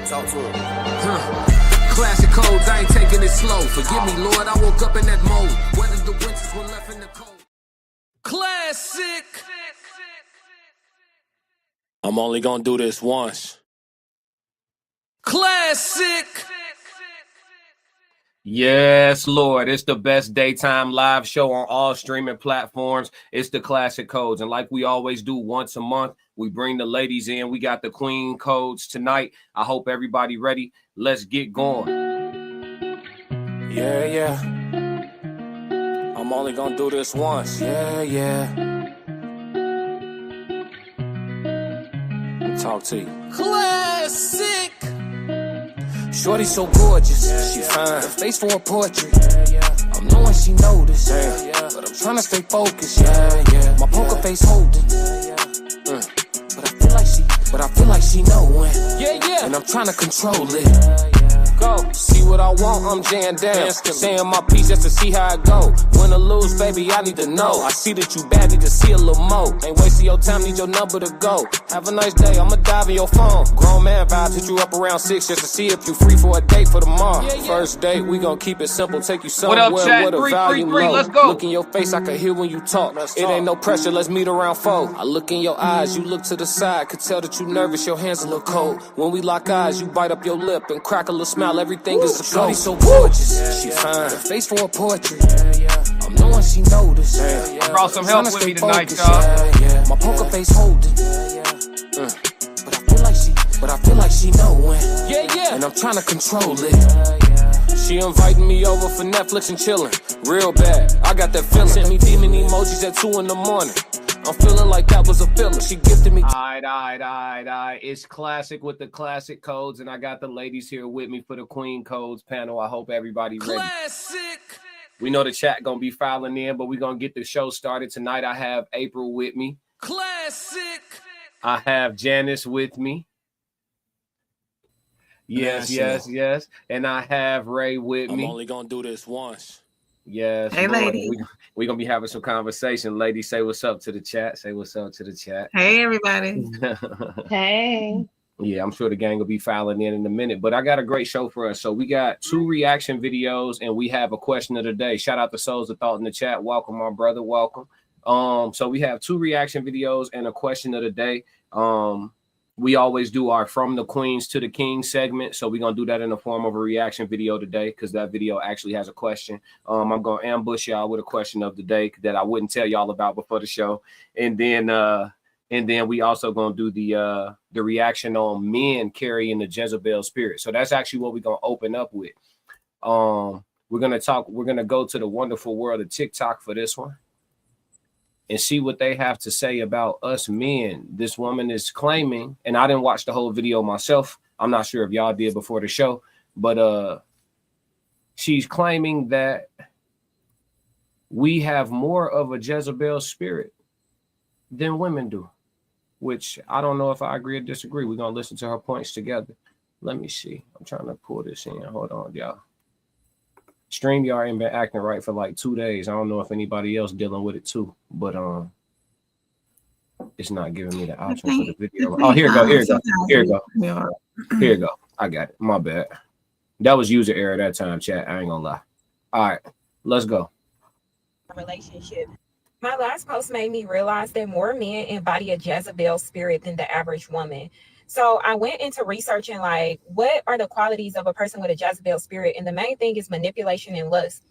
Talk to him. Classic codes, I ain't taking it slow. Forgive me, Lord, I woke up in that mode. Whether the winters were left in the cold. Classic. I'm only gonna do this once. Classic. Yes, Lord. It's the best daytime live show on all streaming platforms. It's the Classic Codes. And like we always do once a month, we bring the ladies in. We got the Queen Codes tonight. I hope everybody ready. Let's get going. Yeah. I'm only gonna do this once. Yeah. Let me talk to you. Classic. Shorty so gorgeous, she fine, her face for a portrait. I'm knowing she noticed, but I'm trying to stay focused. My poker face holding, but I feel like she knowing. And I'm trying to control it. Go see what I want, I'm jammed down. Saying my piece just to see how it go. Win or lose, baby, I need to know. I see that you bad, need to see a little more. Ain't wasting your time, need your number to go. Have a nice day, I'ma dive in your phone. Grown man vibes, hit you up around 6 just to see if you free for a date for tomorrow. First date, we gon' keep it simple, take you somewhere with a volume low. Let's go. Look in your face, I can hear when you talk. It ain't no pressure, let's meet around 4. I look in your eyes, you look to the side. Could tell that you nervous, your hands a little cold. When we lock eyes, you bite up your lip and crack a little smile. Everything is a shorty so gorgeous, she fine, her face for a portrait. I'm knowing she noticed. I brought some help with me tonight, y'all. My poker face holding, but I feel like she knowing. And I'm trying to control it. She inviting me over for Netflix and chilling, real bad. I got that feeling. Sent me demon emojis at 2 in the morning. I'm feeling like that was a feeling. She gifted me. All right. It's Classic with the Classic Codes, and I got the ladies here with me for the Queen Codes panel. I hope everybody ready. Classic. We know the chat gonna be filing in, but we're gonna get the show started tonight. I have April with me. Classic. I have Janice with me. Yes. And I have Ray with me. I'm only gonna do this once. Yes. Hey, lady. We're going to be having some conversation. Ladies, say what's up to the chat. Hey, everybody. Hey. Yeah, I'm sure the gang will be filing in a minute. But I got a great show for us. So we got 2 reaction videos, and we have a question of the day. Shout out to Souls of Thought in the chat. Welcome, my brother. Welcome. So we have 2 reaction videos and a question of the day. We always do our From the Queens to the King segment. So we're going to do that in the form of a reaction video today because that video actually has a question. I'm going to ambush y'all with a question of the day that I wouldn't tell y'all about before the show. And then we also going to do the reaction on men carrying the Jezebel spirit. So that's actually what we're going to open up with. We're going to go to the wonderful world of TikTok for this one and see what they have to say about us men. This woman is claiming, and I didn't watch the whole video myself. I'm not sure if y'all did before the show, but she's claiming that we have more of a Jezebel spirit than women do, which I don't know if I agree or disagree. We're going to listen to her points together. Let me see. I'm trying to pull this in. Hold on, y'all. StreamYard ain't been acting right for like 2 days. I don't know if anybody else dealing with it too, but it's not giving me the option for the video. Oh, here you go. I got it. My bad. That was user error that time, chat. I ain't gonna lie. All right, let's go. Relationship. My last post made me realize that more men embody a Jezebel spirit than the average woman. So I went into researching, like, what are the qualities of a person with a Jezebel spirit? And the main thing is manipulation and lust.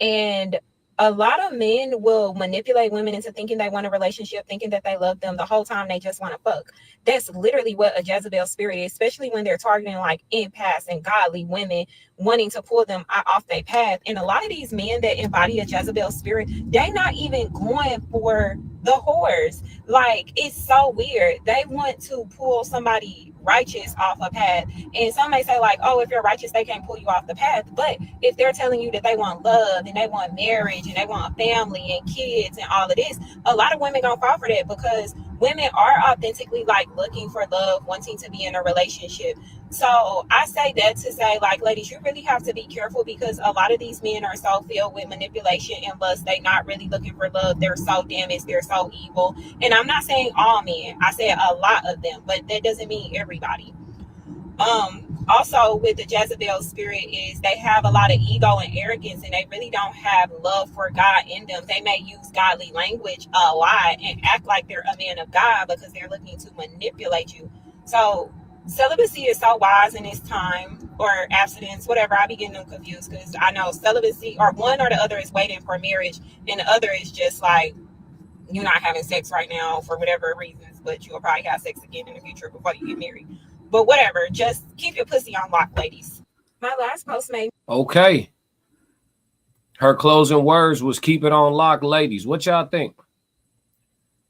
And a lot of men will manipulate women into thinking they want a relationship, thinking that they love them the whole time they just want to fuck. That's literally what a Jezebel spirit is, especially when they're targeting like empaths and godly women wanting to pull them off their path. And a lot of these men that embody a Jezebel spirit, they're not even going for the whores. Like, it's so weird. They want to pull somebody righteous off a path. And some may say like, oh, if you're righteous, they can't pull you off the path. But if they're telling you that they want love and they want marriage and they want family and kids and all of this, a lot of women gonna fall for that because women are authentically like looking for love, wanting to be in a relationship. So I say that to say, like, ladies, you really have to be careful because a lot of these men are so filled with manipulation and lust. They're not really looking for love. They're so damaged. They're so evil. And I'm not saying all men. I said a lot of them, but that doesn't mean everybody. Also with the Jezebel spirit is they have a lot of ego and arrogance, and they really don't have love for God in them. They may use godly language a lot and act like they're a man of God because they're looking to manipulate you. So celibacy is so wise in this time, or abstinence, whatever. I be getting them confused because I know celibacy or one or the other is waiting for marriage, and the other is just like you're not having sex right now for whatever reasons, but you'll probably have sex again in the future before you get married. But whatever, just keep your pussy on lock, ladies. My last post made. Okay. Her closing words was keep it on lock, ladies. What y'all think?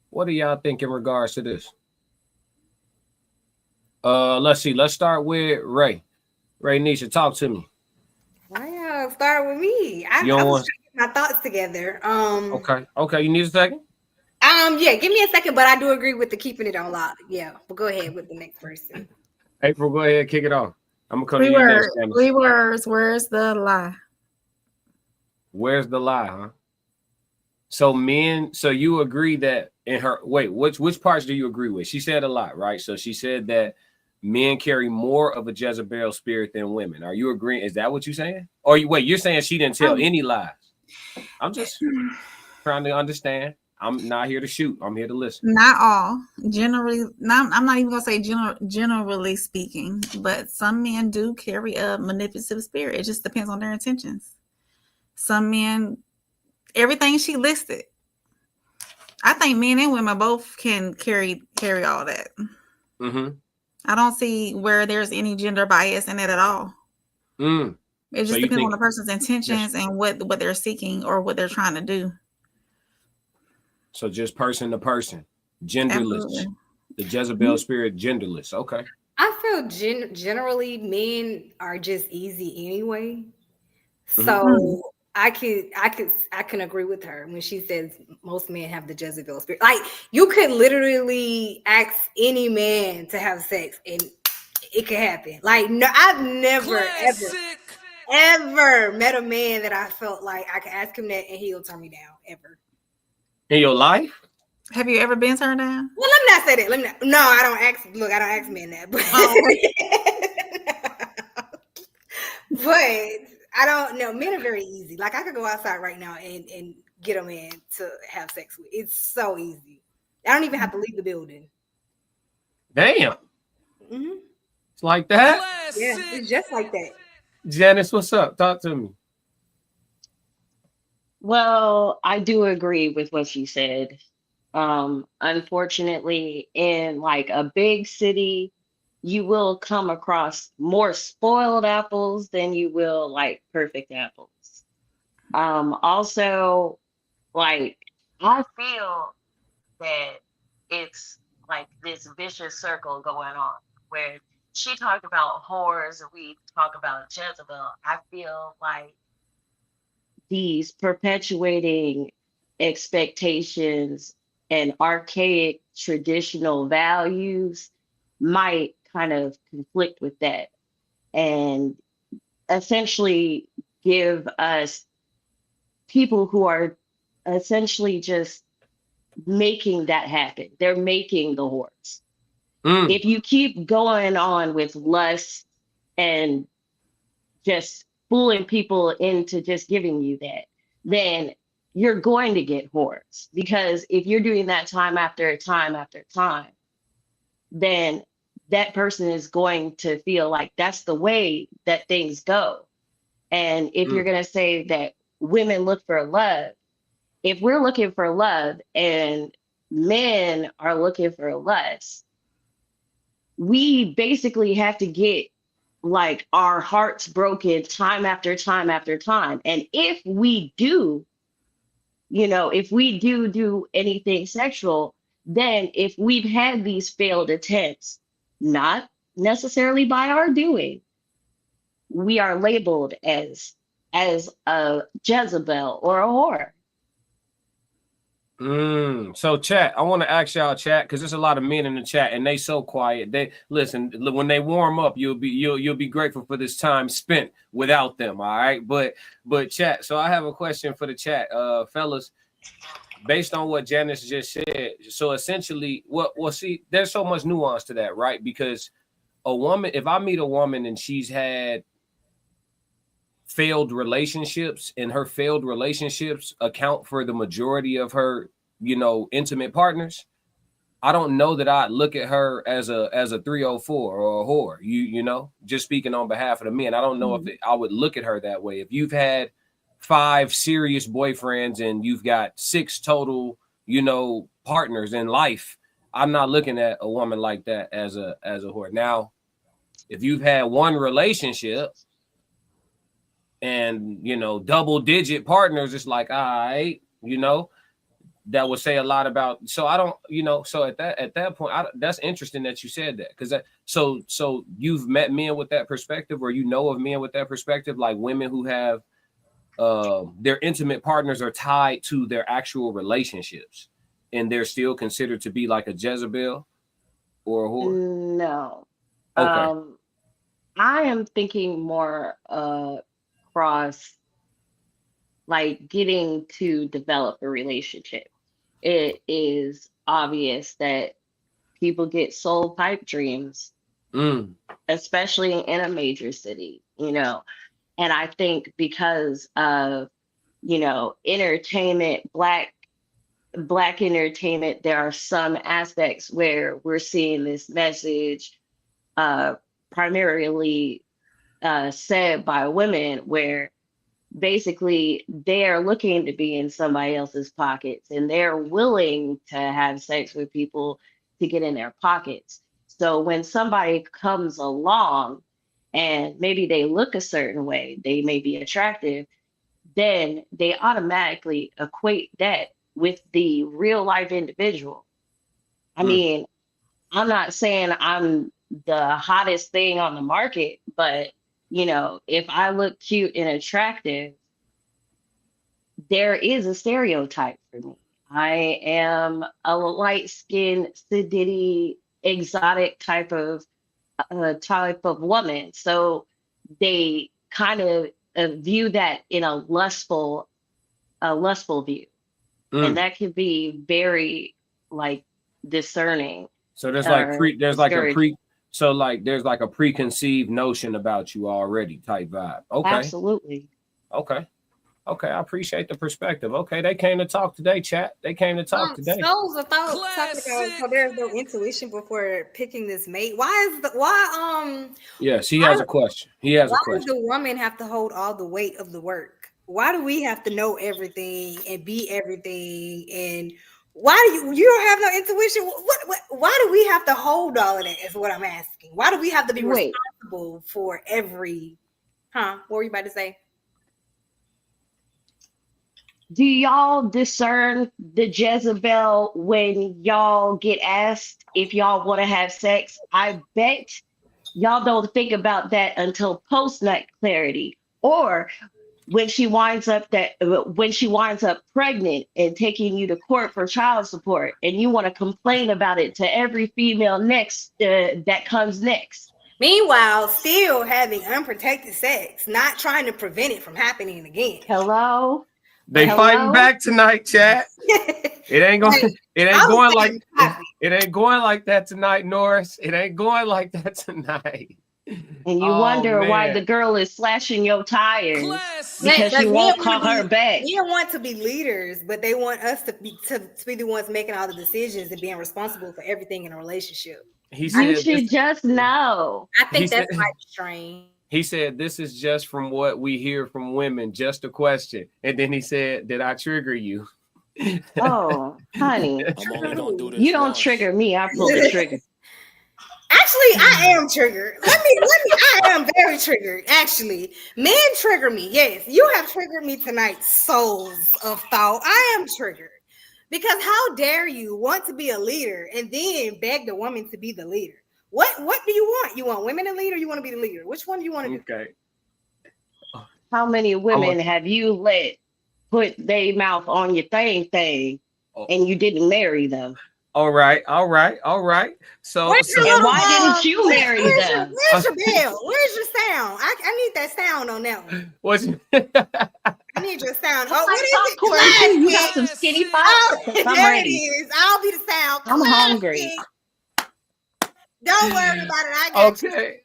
What do y'all think in regards to this? Let's see. Let's start with Ray. Ray Nisha, talk to me. Why y'all start with me? I was trying to get my thoughts together. Okay. You need a second? Yeah, give me a second, but I do agree with the keeping it on lock. Yeah, but go ahead with the next person. April, go ahead, kick it off. I'm gonna come to you next. 3 words. Where's the lie? Where's the lie, huh? So men, so you agree that in her which parts do you agree with? She said a lot, right? So she said that men carry more of a Jezebel spirit than women. Are you agreeing? Is that what you're saying? Or you're saying she didn't tell any lies? I'm just trying to understand. I'm not here to shoot. I'm here to listen. Not all. Generally, I'm not even gonna say generally speaking, but some men do carry a manipulative spirit. It just depends on their intentions. Some men, everything she listed, I think men and women both can carry all that. Mm-hmm. I don't see where there's any gender bias in it at all. It just depends on the person's intentions and what they're seeking or what they're trying to do. So just person to person, genderless. Absolutely. The Jezebel spirit, genderless. Okay. I feel generally men are just easy anyway. So I can agree with her when she says most men have the Jezebel spirit. Like you could literally ask any man to have sex and it could happen. Like no, I've never ever met a man that I felt like I could ask him that and he'll turn me down ever. In your life? Have you ever been turned down? Well, let me not say that. No, I don't ask men that. But, but I don't know. Men are very easy. Like I could go outside right now and get a man to have sex with. It's so easy. I don't even have to leave the building. Damn. Mm-hmm. It's like that? Yeah, it's just like that. Janice, what's up? Talk to me. Well, I do agree with what she said. Unfortunately, in like a big city, you will come across more spoiled apples than you will like perfect apples. Also, like I feel that it's like this vicious circle going on where she talked about whores and we talk about Jezebel. I feel like these perpetuating expectations and archaic traditional values might kind of conflict with that and essentially give us people who are essentially just making that happen. They're making the whores. If you keep going on with lust and just fooling people into just giving you that, then you're going to get whores. Because if you're doing that time after time after time, then that person is going to feel like that's the way that things go. And if you're going to say that women look for love, if we're looking for love and men are looking for lust, we basically have to get like our hearts broken time after time after time. And if we do, if we do anything sexual, then if we've had these failed attempts, not necessarily by our doing, we are labeled as a Jezebel or a whore. So chat, I want to ask y'all chat because there's a lot of men in the chat and they so quiet. They listen when they warm up. You'll be grateful for this time spent without them. All right, but chat. So I have a question for the chat, fellas. Based on what Janice just said, so essentially, see, there's so much nuance to that, right? Because a woman, if I meet a woman and she's had failed relationships, and her failed relationships account for the majority of her, intimate partners, I don't know that I'd look at her as a 304 or a whore. Just speaking on behalf of the men, I don't know if I would look at her that way. If you've had 5 serious boyfriends and you've got 6 total, partners in life, I'm not looking at a woman like that as a whore. Now, if you've had one relationship and double digit partners, it's like, all right, that would say a lot about. So I don't, so at that point, that's interesting that you said that, because so you've met men with that perspective, or of men with that perspective, like women who have their intimate partners are tied to their actual relationships, and they're still considered to be like a Jezebel or a whore. No. Okay. I am thinking more across, like, getting to develop a relationship. It is obvious that people get soul pipe dreams, especially in a major city, and I think because of, entertainment, black entertainment, there are some aspects where we're seeing this message primarily said by women, where basically they're looking to be in somebody else's pockets, and they're willing to have sex with people to get in their pockets. So when somebody comes along and maybe they look a certain way, they may be attractive, then they automatically equate that with the real life individual. I mean, I'm not saying I'm the hottest thing on the market, but if I look cute and attractive, there is a stereotype for me. I am a light-skinned, sedity, exotic type of woman. So they kind of view that in a lustful view, and that can be very, like, discerning. So there's a preconceived notion about you already type vibe. Okay. Absolutely. Okay. I appreciate the perspective. Okay, they came to talk today, chat. They came to talk today. So there's no intuition before picking this mate. Yes, he has a question. Why does the woman have to hold all the weight of the work? Why do we have to know everything and be everything? And why do you don't have no intuition? Why do we have to hold all of that? Is what I'm asking. Why do we have to be responsible for every? What were you about to say? Do y'all discern the Jezebel when y'all get asked if y'all want to have sex? I bet y'all don't think about that until post-nut clarity, or when she winds up pregnant and taking you to court for child support, and you want to complain about it to every female that comes next. Meanwhile, still having unprotected sex, not trying to prevent it from happening again. Hello? They fighting back tonight, chat. It ain't going like that tonight, Norris. It ain't going like that tonight. And you wonder why the girl is slashing your tires because you won't call her back. We don't want to be leaders, but they want us to be the ones making all the decisions and being responsible for everything in a relationship. You should just know. I think that's quite strange. He said, "This is just from what we hear from women, just a question." And then he said, "Did I trigger you?" Oh, honey, you don't trigger me. I pull the trigger. Actually, I am triggered. I am very triggered. Actually, men trigger me. Yes, you have triggered me tonight, souls of thought. I am triggered because how dare you want to be a leader and then beg the woman to be the leader? What do you want? You want women to lead, or you want to be the leader? Which one do you want to do? Okay. How many women have you let put their mouth on your thing, and you didn't marry them? All right. So why didn't you marry them? Where's your bell? Where's your sound? I need that sound on that one. I need your sound. Oh, what is it? You got some skinny pops? There it is. I'll be the sound. I'm hungry. Don't worry about it. I got you.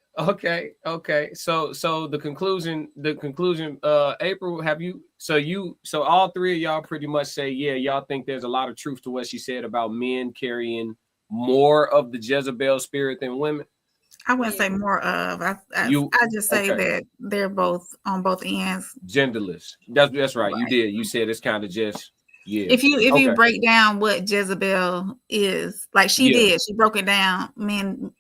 Okay. So the conclusion, April, so all three of y'all pretty much say, yeah, y'all think there's a lot of truth to what she said about men carrying more of the Jezebel spirit than women? I wouldn't say more of. I just say that they're both on both ends. Genderless. That's right. You did. You said it's kind of just If you break down what Jezebel is, like she did, she broke it down. Men,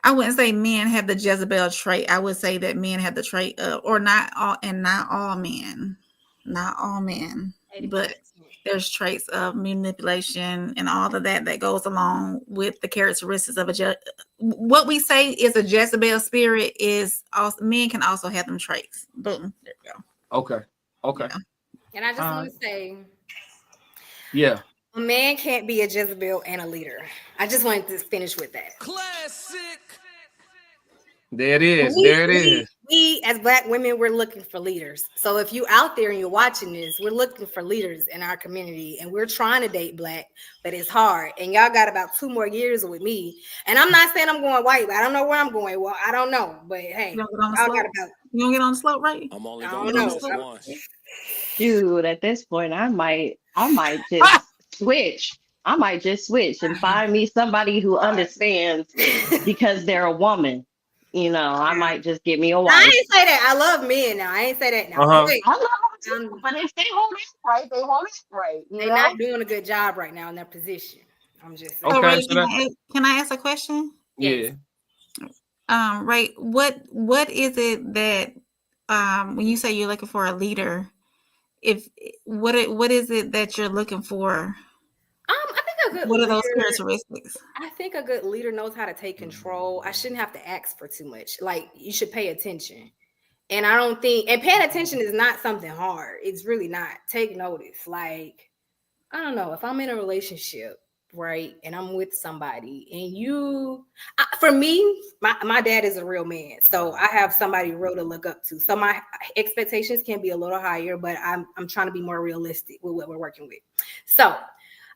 I wouldn't say men have the Jezebel trait. I would say that men have the trait of, or not all men, but there's traits of manipulation and all of that goes along with the characteristics of what we say is a Jezebel spirit is also, men can also have them traits. Boom. There we go. Okay. Yeah. And I just want to say, a man can't be a Jezebel and a leader. I just wanted to finish with that. Classic. There it is. We as Black women, we're looking for leaders. So if you out there and you're watching this, we're looking for leaders in our community, and we're trying to date Black, but it's hard. And y'all got about 2 more years with me. And I'm not saying I'm going white, but I don't know where I'm going. Well, I don't know, but hey, you don't get on the slope, right? I'm only going to do it once. Dude, at this point, I might just switch. I might just switch and find me somebody who understands because they're a woman. I might just get me a wife. I ain't say that. I love men now. I ain't say that now. I love them too, but if they hold it right, they hold it right. They're not doing a good job right now in their position. I'm just saying. Okay, can I ask a question? Yeah. Right. What is it that when you say you're looking for a leader, what is it that you're looking for? I think what are those characteristics? I think a good leader knows how to take control. I shouldn't have to ask for too much. Like, you should pay attention. And I don't think, and paying attention is not something hard. It's really not. Take notice. Like, I don't know, if I'm in a relationship, right, and I'm with somebody, and for me, my dad is a real man, so I have somebody real to look up to. So my expectations can be a little higher, but I'm trying to be more realistic with what we're working with. So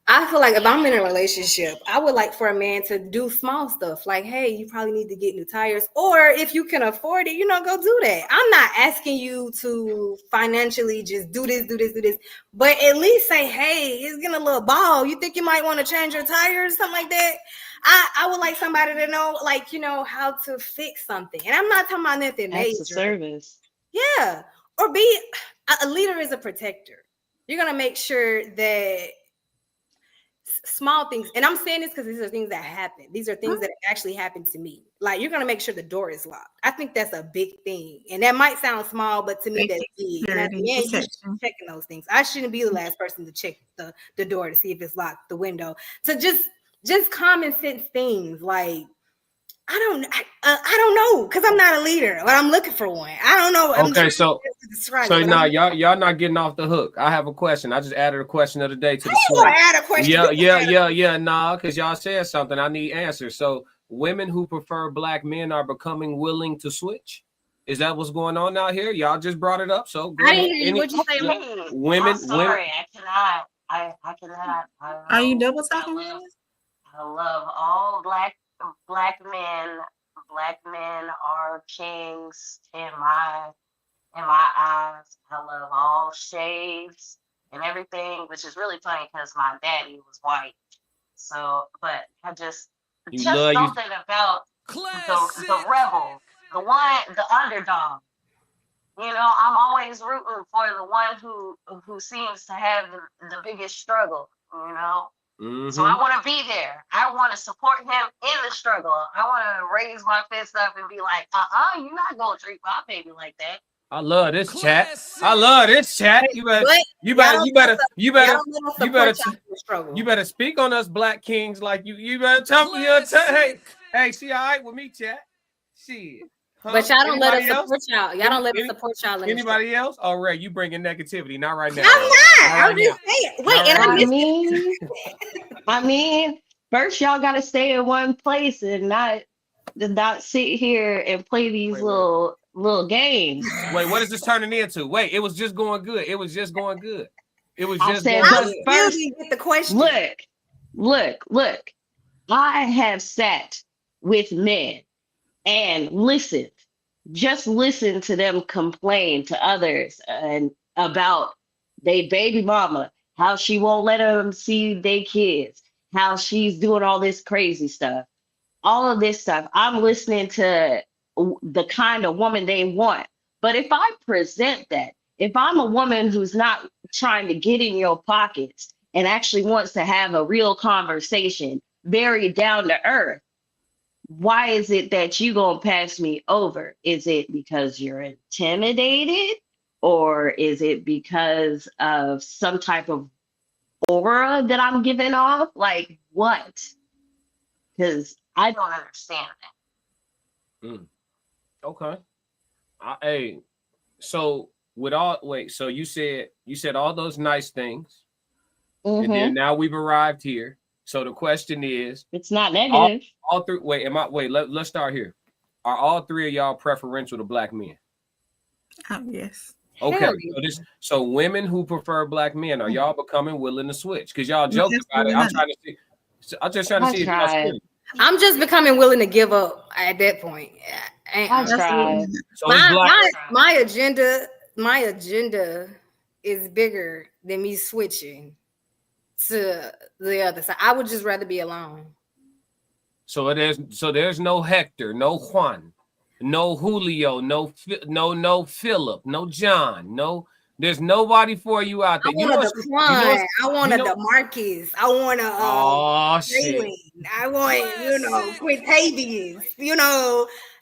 I feel like if I'm in a relationship, I would like for a man to do small stuff like, hey, you probably need to get new tires. Or if you can afford it, go do that. I'm not asking you to financially just do this. But at least say, hey, it's getting a little ball. You think you might want to change your tires, something like that? I would like somebody to know, how to fix something. And I'm not talking about nothing major. That's a service. Yeah. Or a leader is a protector. You're going to make sure that small things, and I'm saying this because these are things that happen. These are things that actually happened to me. Like, you're gonna make sure the door is locked. I think that's a big thing, and that might sound small, but to me, that's big. And at the end, you should be checking those things. I shouldn't be the last person to check the door to see if it's locked, the window. So just common sense things like, I don't know, because I'm not a leader, but I'm looking for one. I don't know. Okay, so now y'all not getting off the hook. I have a question. I just added a question of the day to the show. Add a question. Yeah. Nah, because y'all said something. I need answers. So women who prefer Black men are becoming willing to switch. Is that what's going on out here? Y'all just brought it up. So I didn't hear you. What'd you say? Women. I'm sorry, I cannot. Are you double talking? I love all black men. Black men are kings in my eyes. I love all shades and everything, which is really funny because my daddy was white. So, but I just something about the rebel, the underdog. I'm always rooting for the one who seems to have the biggest struggle. Mm-hmm. So I want to be there. I want to support him in the struggle. I want to raise my fist up and be like, you're not going to treat my baby like that. I love this chat. You better speak on us Black kings like you better tell me. Hey, she all right with me, chat. Shit. Huh? But y'all don't let us support y'all. Y'all don't let us support y'all. Anybody else? Oh, Ray, you bringing negativity. Not right now. I'm not. I'm just saying. Wait, and I mean, first y'all got to stay in one place and not sit here and play these little games. Wait, what is this turning into? Wait, it was just going good. It was just going good. I said, but first, get the question. Look. I have sat with men and listened, just listen to them complain to others and about they baby mama, how she won't let them see their kids, how she's doing all this crazy stuff, all of this stuff. I'm listening to the kind of woman they want. But if I present that, if I'm a woman who's not trying to get in your pockets and actually wants to have a real conversation, very down to earth, why is it that you gonna pass me over? Is it because you're intimidated, or is it because of some type of aura that I'm giving off? Like what? Because I don't understand Okay. Hey, so so you said all those nice things, that. and then now we've arrived here. So the question is, It's not negative. all three. Let's start here. Are all three of y'all preferential to black men? Yes. Okay. Hell So women who prefer black men, are y'all becoming willing to switch? Because y'all joked about it. Absolutely I'm trying to see. I'm just trying to see if y'all tried. switch. I'm just becoming willing to give up at that point. I Absolutely tried. not. So it's black. My agenda is bigger than me switching to the other side. I would just rather be alone. So there's no Hector, no Juan, no Julio, no Philip, no John, no. There's nobody for you out I there. want a Daquan. I want a DeMarcus. I want a oh shit. Jalen. I want, Quintavious.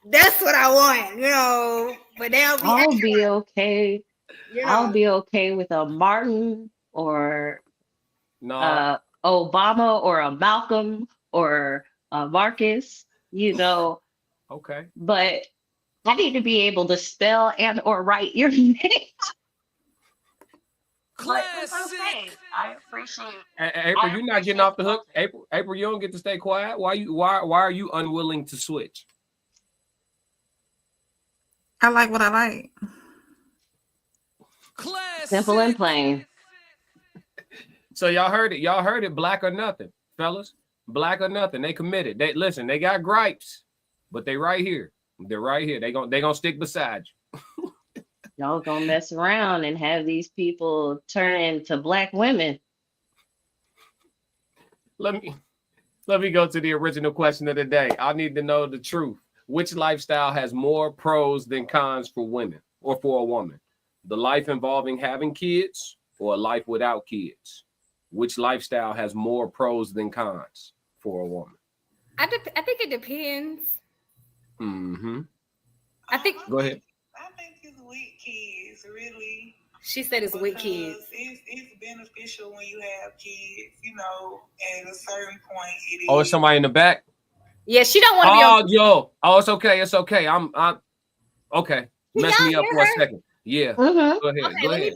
That's what I want, but they'll be I'll be okay. you know. I'll be okay with a Martin or No. Obama or a Malcolm or a Marcus, Okay. but I need to be able to spell and or write your name. But it's okay. I appreciate it. April, you're not getting off the hook. April, you don't get to stay quiet. Why are you unwilling to switch? I like what I like. Simple and plain. So y'all heard it. Black or nothing, fellas. Black or nothing. They committed. They got gripes, but they right here. They're right here. They gonna stick beside you. Y'all gonna mess around and have these people turn into black women. Let me go to the original question of the day. I need to know the truth. Which lifestyle has more pros than cons for women or for a woman? The life involving having kids or a life without kids? Which lifestyle has more pros than cons for a woman? I think it depends. Mm-hmm. Go ahead. I think it's with kids, really. She said it's with kids. It's beneficial when you have kids, at a certain point it is. Oh, is somebody in the back? Yeah, she don't want to be on. Oh, it's okay. I'm okay. Mess me up for a second. Yeah. Mm-hmm. Go ahead. Okay, Go ahead.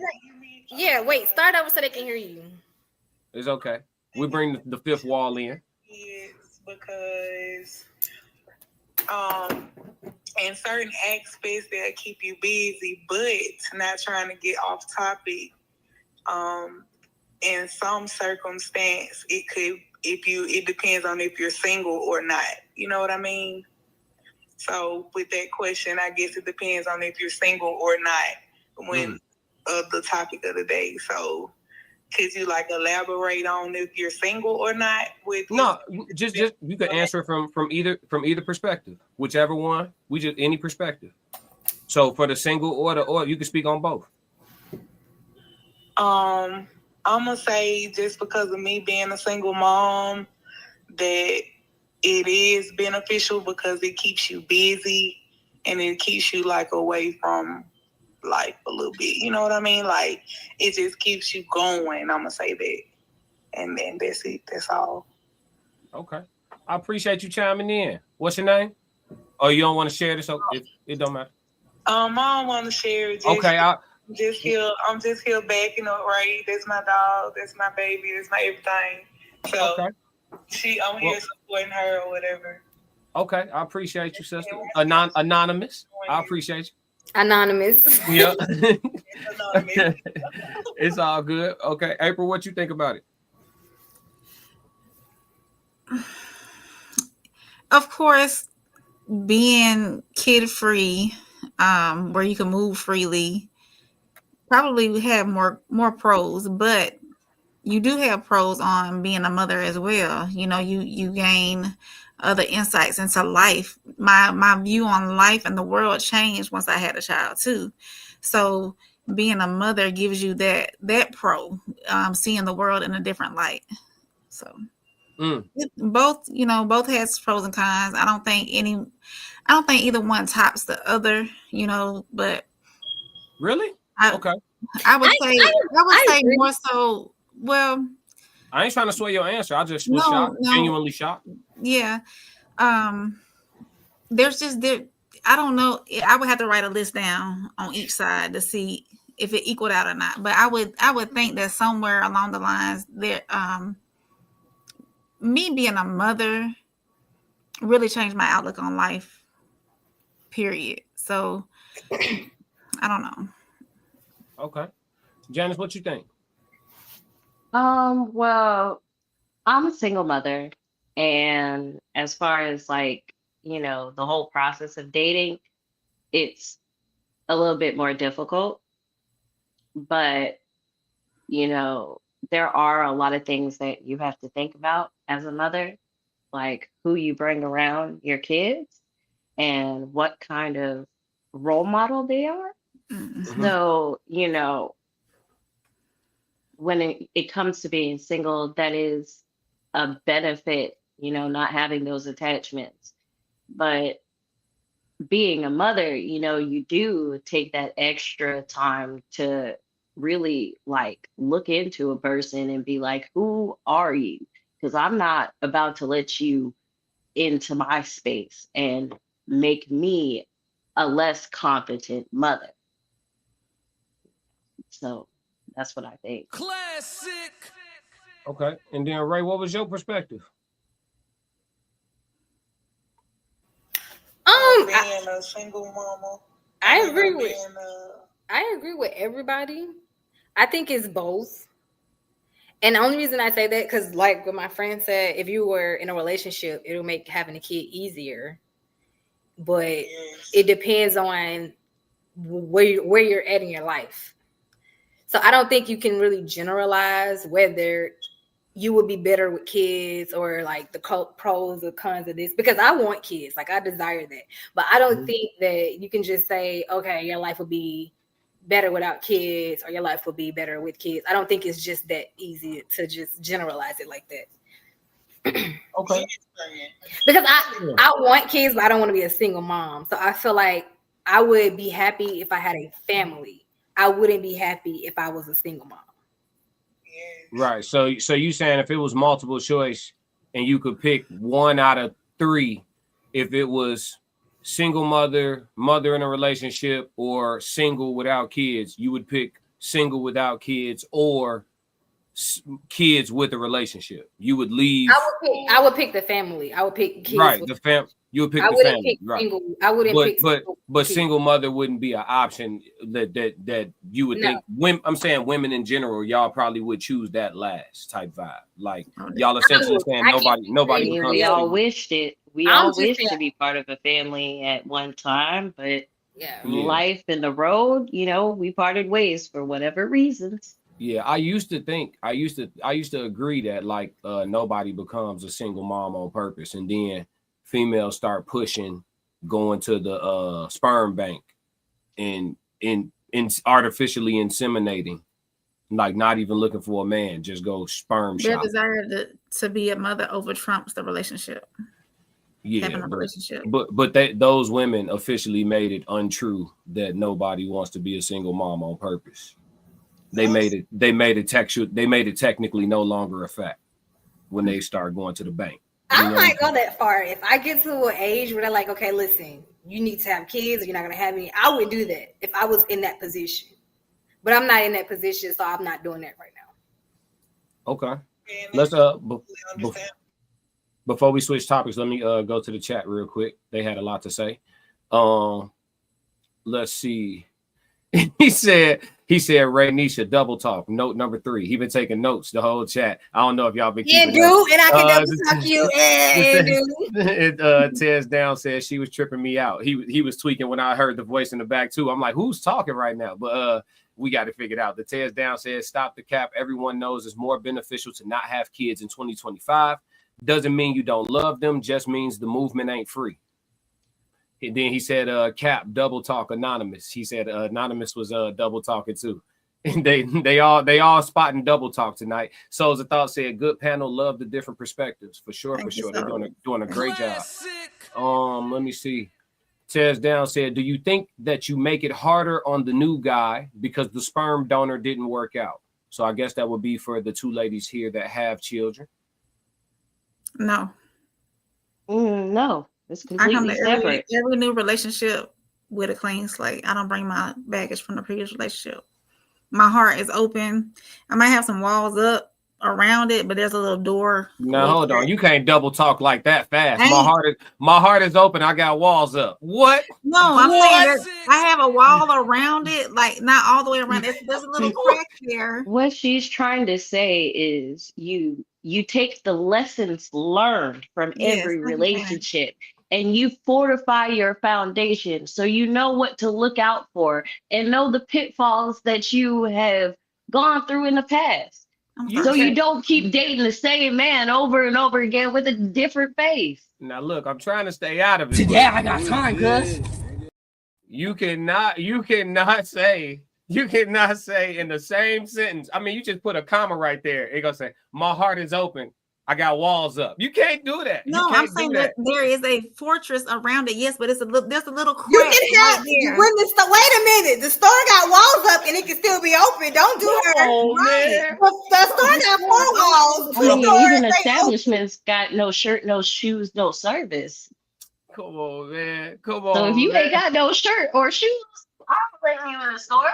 Yeah, wait, start over so they can hear you. It's okay. We bring the fifth wall in. Yes, because in certain aspects they'll keep you busy, but not trying to get off topic. In some circumstance, it depends on if you're single or not. You know what I mean? So with that question, I guess it depends on if you're single or not when the topic of the day. So could you elaborate on if you're single or not? No, just you can answer it from either perspective, whichever one. Any perspective. So for the single or you can speak on both. I'm gonna say just because of me being a single mom that it is beneficial because it keeps you busy and it keeps you away from life a little bit. You know what I mean? It just keeps you going. I'm gonna say that, and then that's it. That's all. Okay, I appreciate you chiming in. What's your name? Oh, you don't want to share this? It don't matter. I don't want to share it. Okay, I'm just here backing up. Right, that's my dog. That's my baby. That's my everything. So okay. I'm here supporting her or whatever. Okay, I appreciate you, sister. Anonymous. I appreciate you. Anonymous. Yeah. It's all good. Okay, April, what you think about it? of course, being kid free, where you can move freely, probably have more pros, but you do have pros on being a mother as well. You know, you gain other insights into life. My view on life and the world changed once I had a child too. So being a mother gives you that pro, seeing the world in a different light. So both has pros and cons. I don't think either one tops the other, but Really? Okay. I would say more so. Well, I ain't trying to sway your answer. I just was no, genuinely shocked. Yeah. There's just I don't know. I would have to write a list down on each side to see if it equaled out or not. But I would think that somewhere along the lines there, me being a mother really changed my outlook on life. Period. So I don't know. Okay. Janice, what you think? Well, I'm a single mother, and as far as like, the whole process of dating, it's a little bit more difficult, but there are a lot of things that you have to think about as a mother, like who you bring around your kids and what kind of role model they are. Mm-hmm. So, when it comes to being single, that is a benefit, not having those attachments. But being a mother, you do take that extra time to really like look into a person and be like, who are you? Because I'm not about to let you into my space and make me a less competent mother. So that's what I think. Classic. Okay. And then Ray, what was your perspective? Being a single mama. I agree with everybody. I think it's both. And the only reason I say that, because like what my friend said, if you were in a relationship, it'll make having a kid easier. But it depends on where you're at in your life. So I don't think you can really generalize whether you would be better with kids or like the pros or cons of this, because I want kids, like I desire that. But I don't think that you can just say, okay, your life would be better without kids or your life would be better with kids. I don't think it's just that easy to just generalize it like that. Okay. Because I want kids, but I don't want to be a single mom. So I feel like I would be happy if I had a family. I wouldn't be happy if I was a single mom. Right. So you saying if it was multiple choice and you could pick one out of three, if it was single mother in a relationship, or single without kids, you would pick single without kids or kids with a relationship. You would leave. I would pick the family. I would pick kids. Right. The family. You would pick the family. Right. Single. I wouldn't pick but single mother wouldn't be an option that you would think. I'm saying women in general, y'all probably would choose that last type vibe. Like y'all essentially saying nobody. We all wished it. We all wish to be part of a family at one time, but life and the road, we parted ways for whatever reasons. Yeah, I used to agree that like nobody becomes a single mom on purpose, and then females start pushing, going to the sperm bank and artificially inseminating, like not even looking for a man, just go sperm shop. Their desire to be a mother over trumps the relationship. Yeah, but those women officially made it untrue that nobody wants to be a single mom on purpose. They made it technically no longer a fact when they start going to the bank. I might go that far. If I get to an age where they're like, okay, listen, you need to have kids or you're not going to have any, I would do that if I was in that position. But I'm not in that position, so I'm not doing that right now. Okay. Let's before we switch topics, let me go to the chat real quick. They had a lot to say. Let's see. He said He said, Ray Nisha, double talk. Note number 3. He been taking notes the whole chat. I don't know if y'all been keeping dude, up. and I can double talk you. Tez Down said she was tripping me out. He was tweaking when I heard the voice in the back too. I'm like, who's talking right now? But we got to figure it out. The Tez Down says, stop the cap. Everyone knows it's more beneficial to not have kids in 2025. Doesn't mean you don't love them, just means the movement ain't free. And then he said, cap, double talk, anonymous. He said anonymous was double talking too. And they all spotting double talk tonight. Souls of Thought said, good panel, love the different perspectives. For sure. They're doing a great job. Let me see. Tez Down said, do you think that you make it harder on the new guy because the sperm donor didn't work out? So I guess that would be for the 2 ladies here that have children. No. No, it's completely separate. Every new relationship with a clean slate. I don't bring my baggage from the previous relationship. My heart is open. I might have some walls up around it, but there's a little door. No, hold on. You can't double talk like that fast. My heart is open. I got walls up. What? No, I'm saying I have a wall around it, like not all the way around. There's a little crack there. What she's trying to say is you take the lessons learned from every relationship and you fortify your foundation so you know what to look out for and know the pitfalls that you have gone through in the past. So you don't keep dating the same man over and over again with a different face. Now look, I'm trying to stay out of it. Today I got time, cuz. You cannot say in the same sentence. I mean, you just put a comma right there. It gonna say, my heart is open. I got walls up. You can't do that. No, I'm saying that there is a fortress around it. Yes, but there's a little crack. You can have wait a minute. The store got walls up and it can still be open. Don't do her. Man. The store got 4 walls. I mean, even establishments got no shirt, no shoes, no service. Come on, man. Come on. So if you ain't got no shirt or shoes, I'll bring you in the store.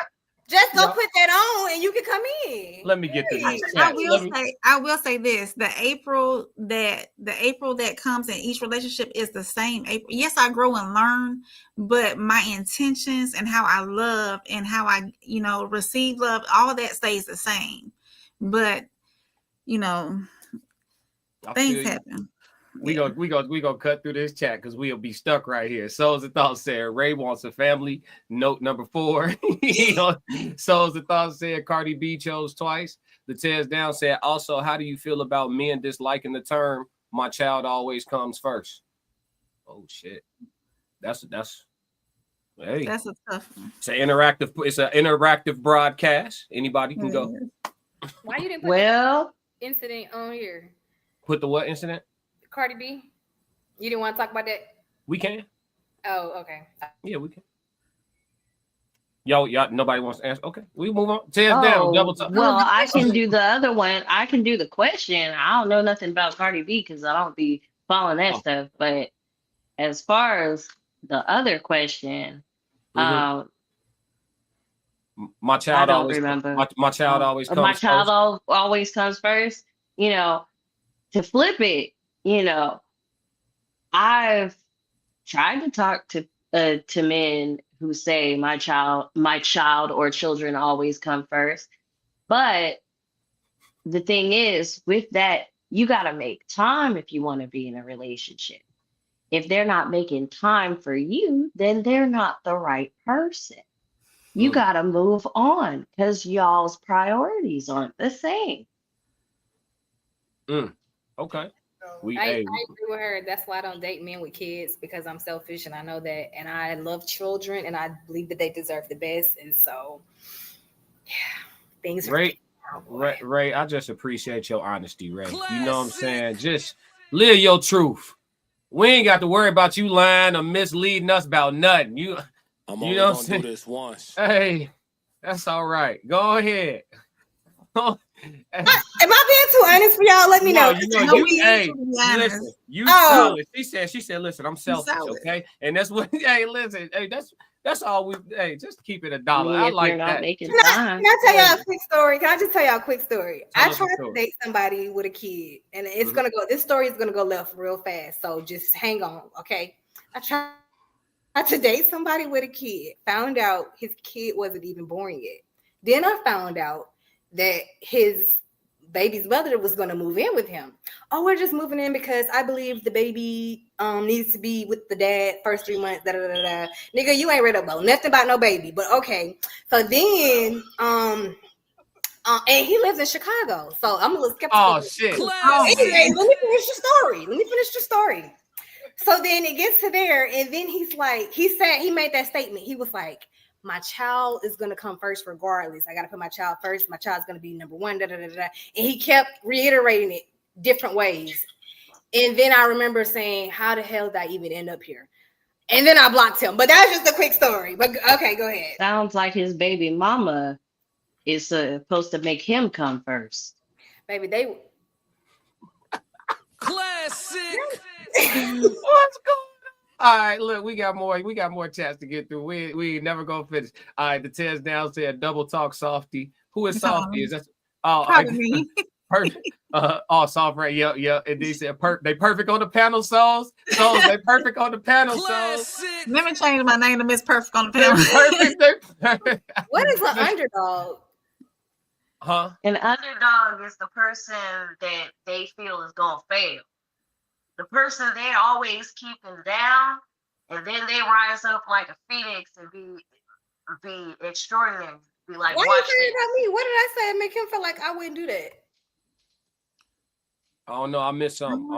Just go put that on and you can come in. Let me get this. I will say this: the April that comes in each relationship is the same April. Yes, I grow and learn, but my intentions and how I love and how I, receive love, all that stays the same. But things happen. We gonna cut through this chat because we'll be stuck right here. Souls of Thought said Ray wants a family. Note number 4. Souls of Thought said Cardi B chose twice. The Tez Down said also, how do you feel about men disliking the term "my child always comes first"? Oh shit, that's hey, that's a tough one. It's an interactive broadcast. Anybody can go. Why you didn't put the incident on here? Put the what incident? Cardi B, you didn't want to talk about that? We can. Oh, okay. Yeah, we can. Y'all, nobody wants to answer. Okay, we move on. Tez down, double talk. Well, I can do the other one. I can do the question. I don't know nothing about Cardi B because I don't be following that stuff. But as far as the other question, my child I don't always remember. My child always comes my child first. Always comes first. To flip it. I've tried to talk to men who say my child or children always come first. But the thing is, with that, you got to make time if you want to be in a relationship. If they're not making time for you, then they're not the right person. You got to move on because y'all's priorities aren't the same. Okay. I agree with her. That's why I don't date men with kids, because I'm selfish and I know that, and I love children and I believe that they deserve the best. And so, things. Ray, I just appreciate your honesty, Ray. You know what I'm saying? Just live your truth. We ain't got to worry about you lying or misleading us about nothing. I'm only gonna do this once. Hey, that's all right. Go ahead. Am I being too honest for y'all? Let me know. Listen, you solid. She said, listen, I'm selfish, okay? And that's what, that's all we, just keep it $1. I like that. Can I tell y'all a quick story? Can I just tell y'all a quick story? I tried to date somebody with a kid, and it's gonna go, this story is gonna go left real fast, so just hang on, okay? I tried to date somebody with a kid, found out his kid wasn't even born yet. Then I found out that his baby's mother was going to move in with him. Oh, we're just moving in because I believe the baby needs to be with the dad first 3 months. Da, da, da, da. Nigga, you ain't read about nothing about no baby, but okay. So then, and he lives in Chicago, so I'm a little skeptical. Oh shit! Anyway, let me finish the story. So then it gets to there, and then he's like, he made that statement. He was like, my child is going to come first regardless. I got to put my child first. My child's going to be number one. Da, da, da, da. And he kept reiterating it different ways. And then I remember saying, how the hell did I even end up here? And then I blocked him. But that's just a quick story. But okay, go ahead. Sounds like his baby mama is supposed to make him come first. Baby, they... Classic. What's going on? All right, look, we got more chats to get through. We never gonna finish. All right, the Tez down said double talk Softy. Who is Softy? Is that Probably. perfect? Soft right? Yeah. And they said they perfect on the panel, souls. They perfect on the panel, souls. Let me change my name to Miss Perfect on the panel. Perfect. What is an underdog? Huh? An underdog is the person that they feel is gonna fail. The person they're always keeping down, and then they rise up like a phoenix and be extraordinary. Be like, why are you saying about me? What did I say? Make him feel like I wouldn't do that. I don't know. I missed something.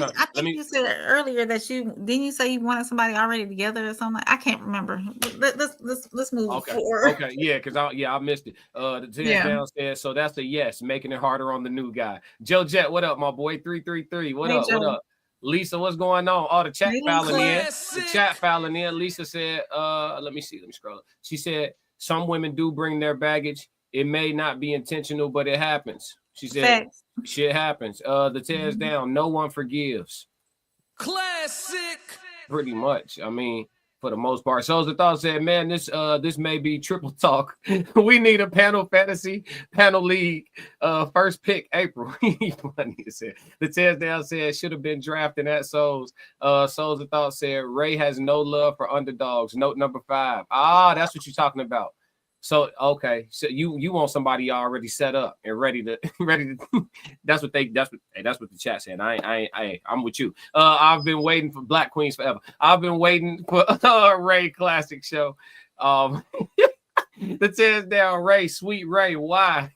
I think you said earlier that didn't you say you wanted somebody already together or something? I can't remember. Let's move forward. Okay, yeah, because I missed it. The Tez down said, so that's a yes, making it harder on the new guy. Joe Jet, what up, my boy? 333. What up? Joe. What up? Lisa, what's going on? Oh, the chat fouling in. The chat fouling in. Lisa said, let me scroll. She said, some women do bring their baggage. It may not be intentional, but it happens. She said, shit happens. The Tez down. No one forgives. Classic. Pretty much. I mean, for the most part. So the thought said, man, this may be triple talk. We need a panel league. First pick April. The Tez down said should have been drafting at Souls. Souls the thought said Ray has no love for underdogs. Note number 5. That's what you're talking about. So okay, so you want somebody already set up and ready to that's what the chat said. I'm with you. I've been waiting for Black Queens forever. I've been waiting for Ray classic show. The Tez down Ray, sweet Ray. Why?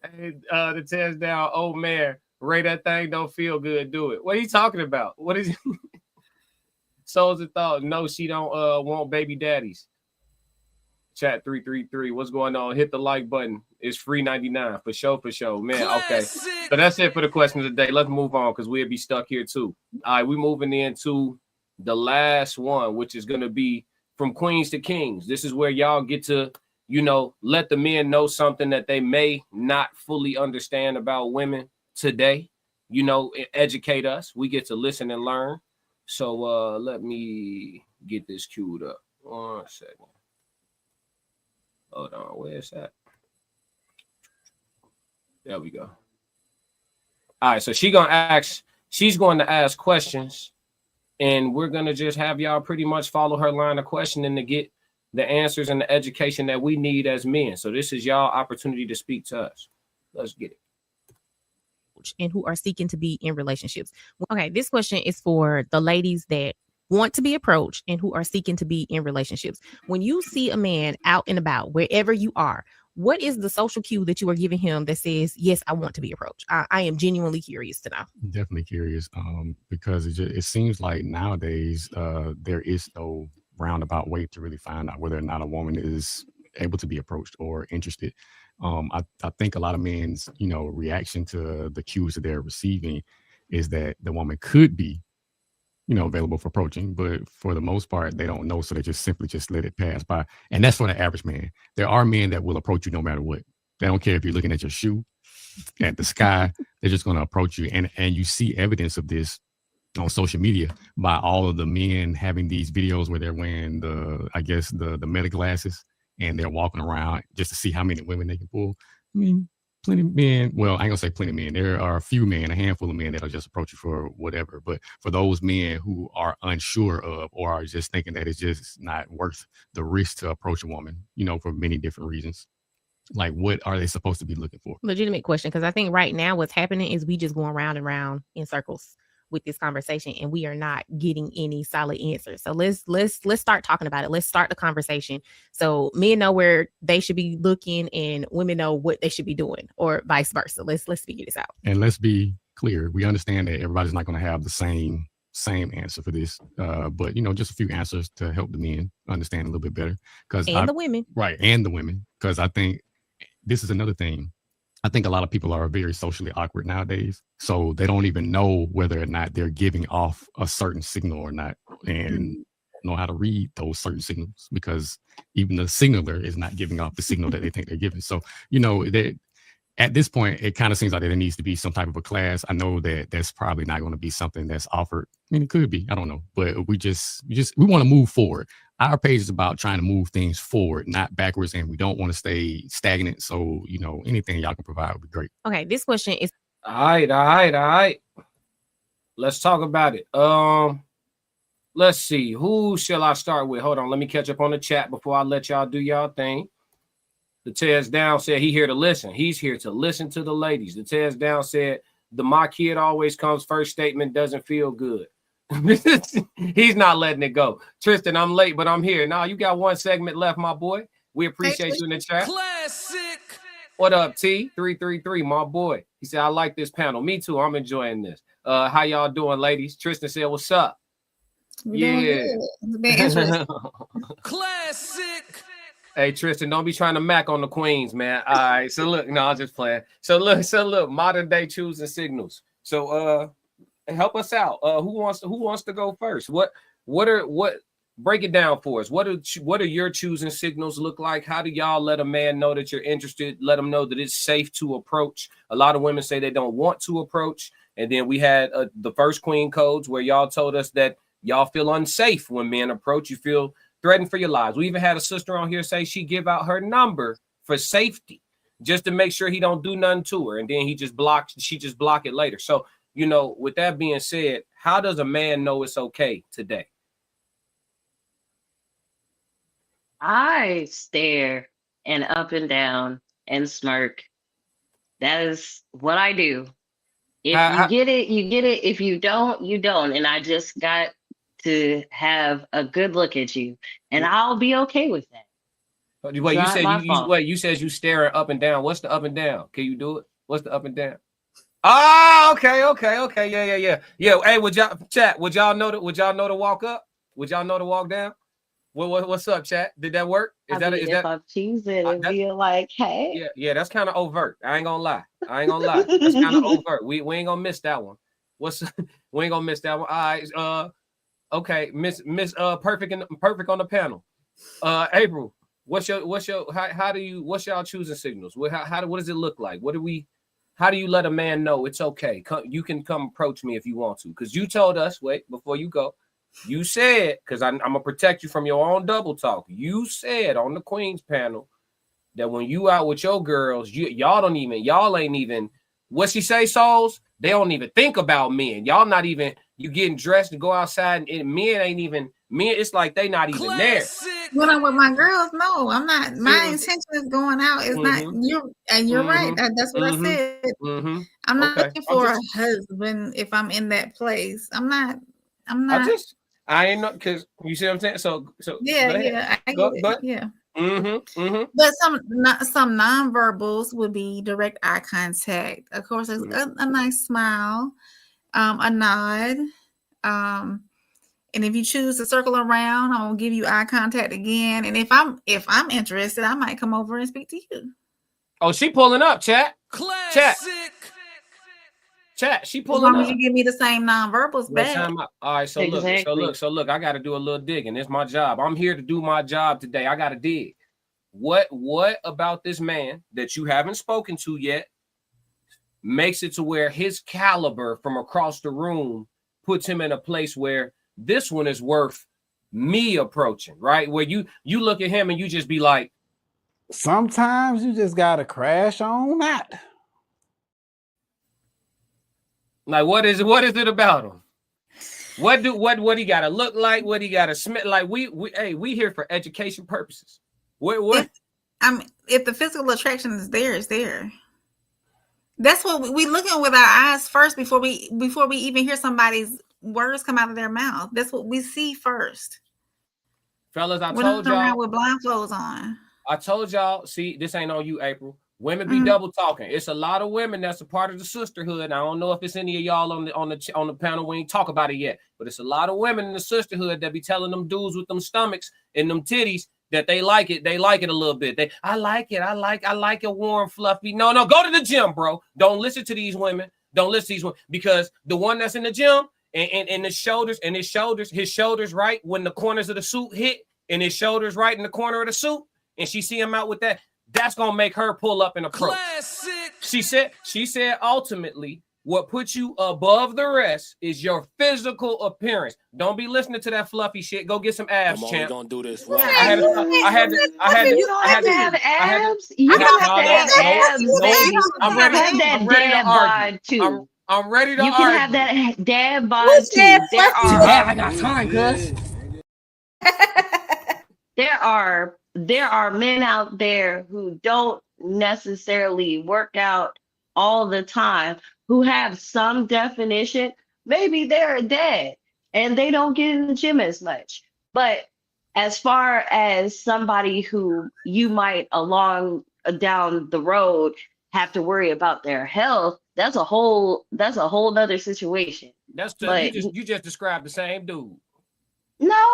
The Tez down, oh man, Ray, that thing don't feel good. Do it. What are you talking about? What is Souls of Thought? No, she don't want baby daddies. Chat 333. What's going on? Hit the like button. It's free 99 for sure, man. Okay, so that's it for the questions of the day. Let's move on because we'll be stuck here too. All right, we're moving into the last one, which is going to be from Queens to Kings. This is where y'all get to, let the men know something that they may not fully understand about women today. Educate us. We get to listen and learn. So let me get this queued up. 1 second. Hold on, where's that? There we go. All right, so she's going to ask questions, and we're going to just have y'all pretty much follow her line of questioning to get the answers and the education that we need as men. So this is y'all opportunity to speak to us. Let's get it. And who are seeking to be in relationships. Okay, this question is for the ladies that want to be approached and who are seeking to be in relationships. When you see a man out and about, wherever you are, what is the social cue that you are giving him that says, yes, I want to be approached? I am genuinely curious to know. Definitely curious, because it seems like nowadays there is no roundabout way to really find out whether or not a woman is able to be approached or interested. I think a lot of men's, reaction to the cues that they're receiving is that the woman could be, available for approaching, but for the most part, they don't know. So they just simply let it pass by. And that's for the average man. There are men that will approach you no matter what. They don't care if you're looking at your shoe, at the sky, they're just going to approach you. And you see evidence of this on social media by all of the men having these videos where they're wearing the meta glasses and they're walking around just to see how many women they can pull. I mean, plenty of men, well, I ain't gonna say plenty of men. There are a few men, a handful of men that'll just approach you for whatever. But for those men who are unsure of or are just thinking that it's just not worth the risk to approach a woman, for many different reasons, Like, what are they supposed to be looking for? Legitimate question, because I think right now what's happening is we just going round and round in circles with this conversation, and we are not getting any solid answers. So let's start talking about it. Let's start the conversation so men know where they should be looking and women know what they should be doing, or vice versa. Let's figure this out. And let's be clear. We understand that everybody's not going to have the same answer for this, but just a few answers to help the men understand a little bit better. The women, right? And the women, because I think this is another thing. I think a lot of people are very socially awkward nowadays, so they don't even know whether or not they're giving off a certain signal or not, and know how to read those certain signals, because even the signaler is not giving off the signal that they think they're giving. So, at this point, it kind of seems like there needs to be some type of a class. I know that that's probably not going to be something that's offered. I mean, it could be, I don't know, but we want to move forward. Our page is about trying to move things forward, not backwards, and we don't want to stay stagnant. So, anything y'all can provide would be great. Okay, this question is all right. Let's talk about it. Let's see. Who shall I start with? Hold on, let me catch up on the chat before I let y'all do y'all thing. The Tez Down said he here to listen. He's here to listen to the ladies. The Tez Down said my kid always comes first statement doesn't feel good. He's not letting it go. Tristan, I'm late, but I'm here. Now you got one segment left, my boy. We appreciate you in the chat. Classic. What up, T333, my boy? He said, I like this panel. Me too. I'm enjoying this. How y'all doing, ladies? Tristan said, what's up? Yeah. Classic. Hey, Tristan, don't be trying to mac on the queens, man. All right. So look, no, I'm just playing. So look, modern day choosing signals. So help us out. Who wants to go first? What break it down for us. What are your choosing signals look like? How do y'all let a man know that you're interested? Let them know that it's safe to approach. A lot of women say they don't want to approach. And then we had the first queen codes where y'all told us that y'all feel unsafe when men approach. You feel threatened for your lives. We even had a sister on here say she give out her number for safety, just to make sure he don't do nothing to her. And then she just block it later. So, with that being said, how does a man know it's okay today? I stare and up and down and smirk. That is what I do. If you get it, you get it. If you don't, you don't. And I just got to have a good look at you, and I'll be okay with that. Wait, you said you staring up and down. What's the up and down? Can you do it? What's the up and down? Oh, okay. Yeah. Hey, would y'all know to walk up? Would y'all know to walk down? What's up, chat? Did that work? If I'm choosing and be like, hey. Yeah, that's kind of overt. I ain't gonna lie. That's kind of overt. We ain't gonna miss that one. We ain't gonna miss that one. All right. Okay, Miss Perfect on the panel. April, what's y'all choosing signals? What does it look like? How do you let a man know it's okay? You can come approach me if you want to, because you told us, wait, before you go, you said, because I'm gonna protect you from your own double talk. You said on the Queen's panel that when you out with your girls, y'all ain't even, what she say, souls? They don't even think about men. Y'all not even, you getting dressed to go outside, and men ain't even, it's like they not even there. When I'm with my girls, no, I'm not. My intention is going out. It's not you, and you're right. That's what I said. I'm not looking for a husband if I'm in that place. I'm not. I ain't not, because you see what I'm saying. So yeah, I get it. Yeah. But some nonverbals would be direct eye contact. Of course, a nice smile, a nod, and if you choose to circle around, I'll give you eye contact again. And if I'm interested, I might come over and speak to you. Oh, she pulling up, chat. Classic. Chat. She pulling up. You give me the same nonverbals back. All right. So look. I got to do a little digging. It's my job. I'm here to do my job today. I got to dig. What about this man that you haven't spoken to yet makes it to where his caliber from across the room puts him in a place where this one is worth me approaching, right? Where you look at him and you just be like, sometimes you just gotta crash on that. Like, what is it about him? What he gotta look like? What he gotta smell like? We here for education purposes. What? if the physical attraction is there, it's there. That's what we looking with our eyes first before we even hear somebody's words come out of their mouth. That's what we see first. Fellas, I We're told not around y'all. with blindfolds on. I told y'all. See, this ain't on you, April. Women be double talking. It's a lot of women that's a part of the sisterhood. And I don't know if it's any of y'all on the panel. We ain't talk about it yet, but it's a lot of women in the sisterhood that be telling them dudes with them stomachs and them titties that they like it. They like it a little bit. I like it. I like it warm, fluffy. No, go to the gym, bro. Don't listen to these women. Don't listen to these women, because the one that's in the gym and his shoulders right when the corners of the suit hit, and his shoulders right in the corner of the suit, and she see him out with that. That's gonna make her pull up and approach. Classic. She said ultimately, what puts you above the rest is your physical appearance. Don't be listening to that fluffy shit. Go get some abs, champ. Gonna do this. You don't have to have abs. You don't have to have abs, baby. I'm ready Have that to dad argue. bod too. I'm ready to You argue. can have that dad bod too. I got time, cuz. There are men out there who don't necessarily work out all the time, who have some definition. Maybe they're a dad and they don't get in the gym as much. But as far as somebody who you might along down the road have to worry about their health, that's a whole nother situation. You just described the same dude. No,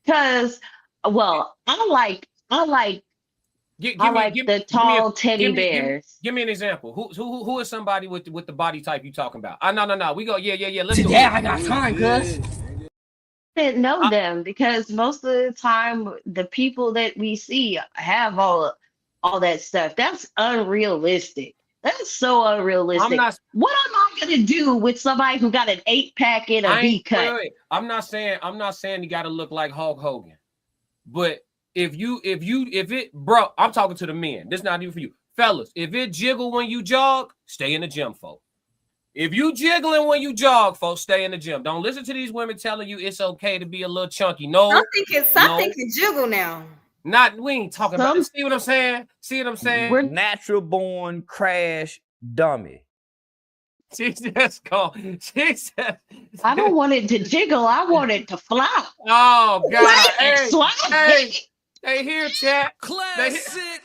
because I like the tall teddy bears. Give me an example. Who is somebody with the body type you talking about? No. We go, yeah. Let's Today I got time, cuz. I didn't know them because most of the time the people that we see have all that stuff. That's unrealistic. That's so unrealistic. What am I gonna do with somebody who got an 8-pack in a V cut? I'm not saying you got to look like Hulk Hogan, but if it, bro, I'm talking to the men. This is not even for you, fellas. If it jiggle when you jog, stay in the gym, folks. If you jiggling when you jog, folks, stay in the gym. Don't listen to these women telling you it's okay to be a little chunky. No, I think it's jiggle now. We ain't talking about it. See what I'm saying? We're natural born crash dummy. She just called. She said, I don't want it to jiggle. I want it to flop. Oh God! Hey, they hear chat. Classic.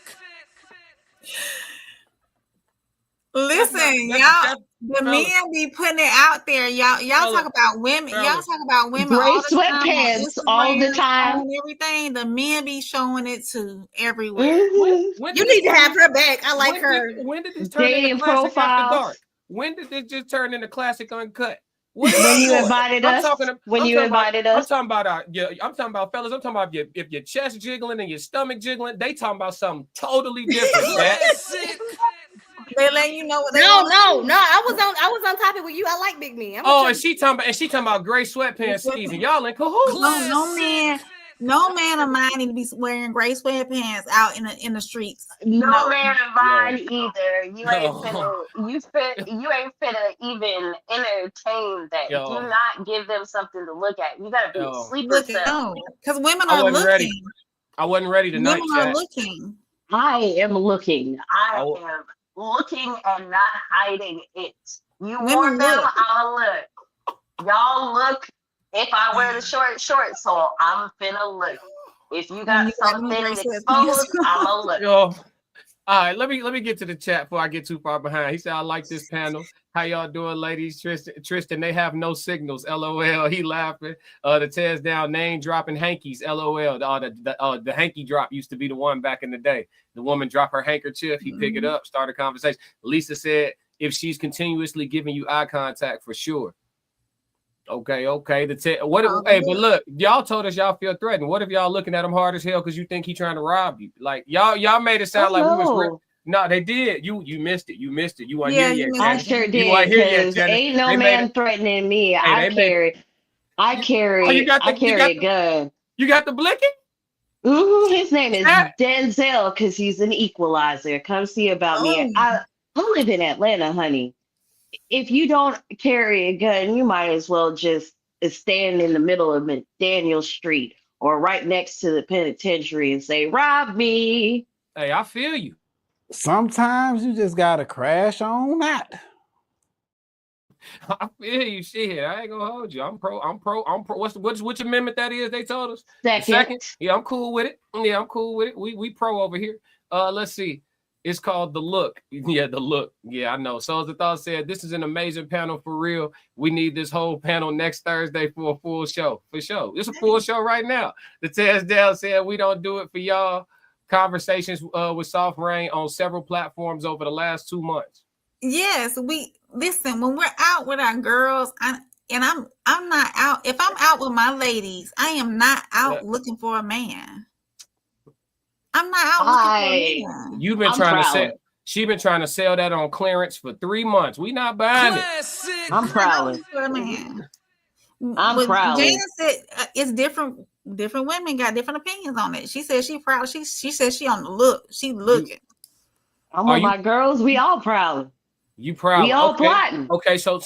Listen, y'all. The men be putting it out there. Y'all talk about women. Y'all talk about women. Gray all the sweatpants time, all the time. and everything. The men be showing it too everywhere. You need to have her back. I like her. When did this turn into classic after dark? When did this just turn into classic uncut? When you invited us. I'm talking about fellas. I'm talking about if your chest jiggling and your stomach jiggling. They talking about something totally different. They let you know what they No. I was on topic with you. I like big men. And she talking about gray sweatpants season. Y'all in cahoots. No man of mine need to be wearing gray sweatpants out in the streets. No man of mine either. You ain't finna even entertain that. Do not give them something to look at. You gotta be a sleeper cell. Because women are looking. I wasn't ready tonight. Women are looking. I am looking. I am looking and not hiding it. You want them, I'll look. Y'all look. If I wear the short shorts, so I'm finna look. If you got something exposed, I'ma look. All right, let me get to the chat before I get too far behind. He said, I like this panel. How y'all doing, ladies? Tristan, they have no signals. LOL. He laughing. The tears down name dropping hankies. LOL. The hanky drop used to be the one back in the day. The woman drop her handkerchief, he pick it up, start a conversation. Lisa said, if she's continuously giving you eye contact, for sure. Okay. But look, y'all told us y'all feel threatened. What if y'all looking at him hard as hell because you think he trying to rob you? Like y'all made it sound we was. No, they did. You missed it. You weren't here yet. I sure did. Because ain't no man threatening me. I carry a gun. You got the blicking? His name is Denzel because he's an equalizer. Come see about me. I live in Atlanta, honey. If you don't carry a gun, you might as well just stand in the middle of Daniel Street or right next to the penitentiary and say, rob me. Hey, I feel you. Sometimes you just gotta crash on that. I feel you. Shit, I ain't gonna hold you. I'm pro. Which amendment that is? They told us. Second. Yeah, I'm cool with it. Yeah, I'm cool with it. We pro over here. Let's see. It's called The Look. Yeah, The Look. Yeah, I know. So as the thought said, this is an amazing panel for real. We need this whole panel next Thursday for a full show. For sure. It's a full show right now. The Tez Dell said we don't do it for y'all. Conversations with Soft Rain on several platforms over the last 2 months. Yes, we listen when we're out with our girls. I'm not out. If I'm out with my ladies, I am not out looking for a man. I'm not out looking for a man. You've been trying to sell. She been trying to sell that on clearance for 3 months. We not buying it. I'm prowling for a man. I'm prowling. Jana said it's different. Different women got different opinions on it. She said she proud. She said she on the look. She looking. I'm with my girls. We all prowling. You prowling. We all plotting. Okay, so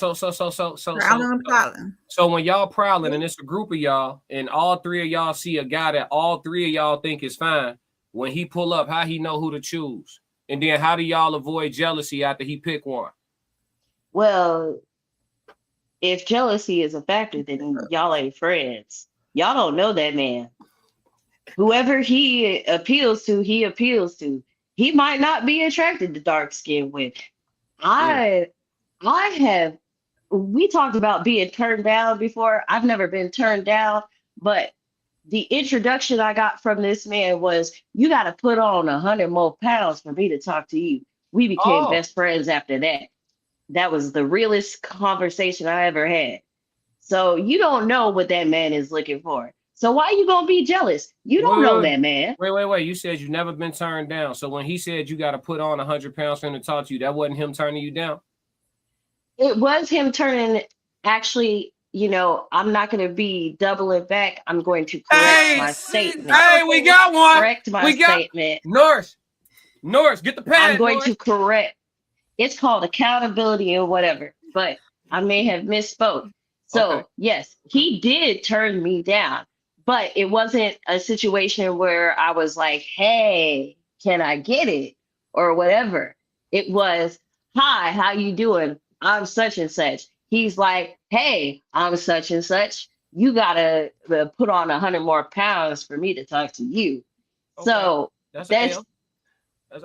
when y'all prowling and it's a group of y'all and all three of y'all see a guy that all three of y'all think is fine, when he pull up, how he know who to choose? And then how do y'all avoid jealousy after he pick one? Well, if jealousy is a factor, then y'all ain't friends. Y'all don't know that man. Whoever he appeals to, he appeals to. He might not be attracted to dark-skinned women. We talked about being turned down before. I've never been turned down, but the introduction I got from this man was, you got to put on 100 more pounds for me to talk to you. We became best friends after that. That was the realest conversation I ever had. So you don't know what that man is looking for. So why are you going to be jealous? You don't know that man. Wait. You said you've never been turned down. So when he said you got to put on 100 pounds for him to talk to you, that wasn't him turning you down? It was him turning, actually, I'm not going to be doubling back. I'm going to correct my statement. Hey, we got one. Correct my statement. Norris, get the pad. I'm going to correct. It's called accountability or whatever, but I may have misspoke. So yes, he did turn me down, but it wasn't a situation where I was like, hey, can I get it? Or whatever. It was, hi, how you doing? I'm such and such. He's like, hey, I'm such and such. You gotta put on 100 more pounds for me to talk to you. Okay. So that's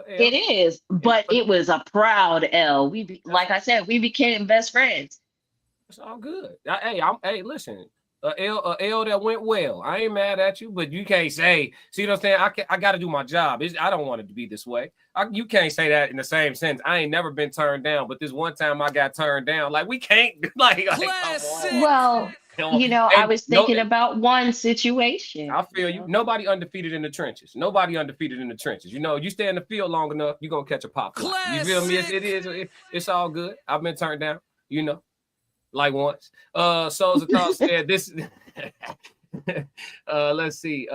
it is, but it was a proud L. Like I said, we became best friends. It's all good. Hey, listen, L that went well. I ain't mad at you, but you can't say, see what I'm saying? I got to do my job. I don't want it to be this way. You can't say that in the same sense. I ain't never been turned down, but this one time I got turned down. Like, we can't, well, I was thinking about one situation. I feel you. Nobody undefeated in the trenches. You stay in the field long enough, you're going to catch a pop. You feel me? It's all good. I've been turned down, like once. Souls of Thought said this. Let's see.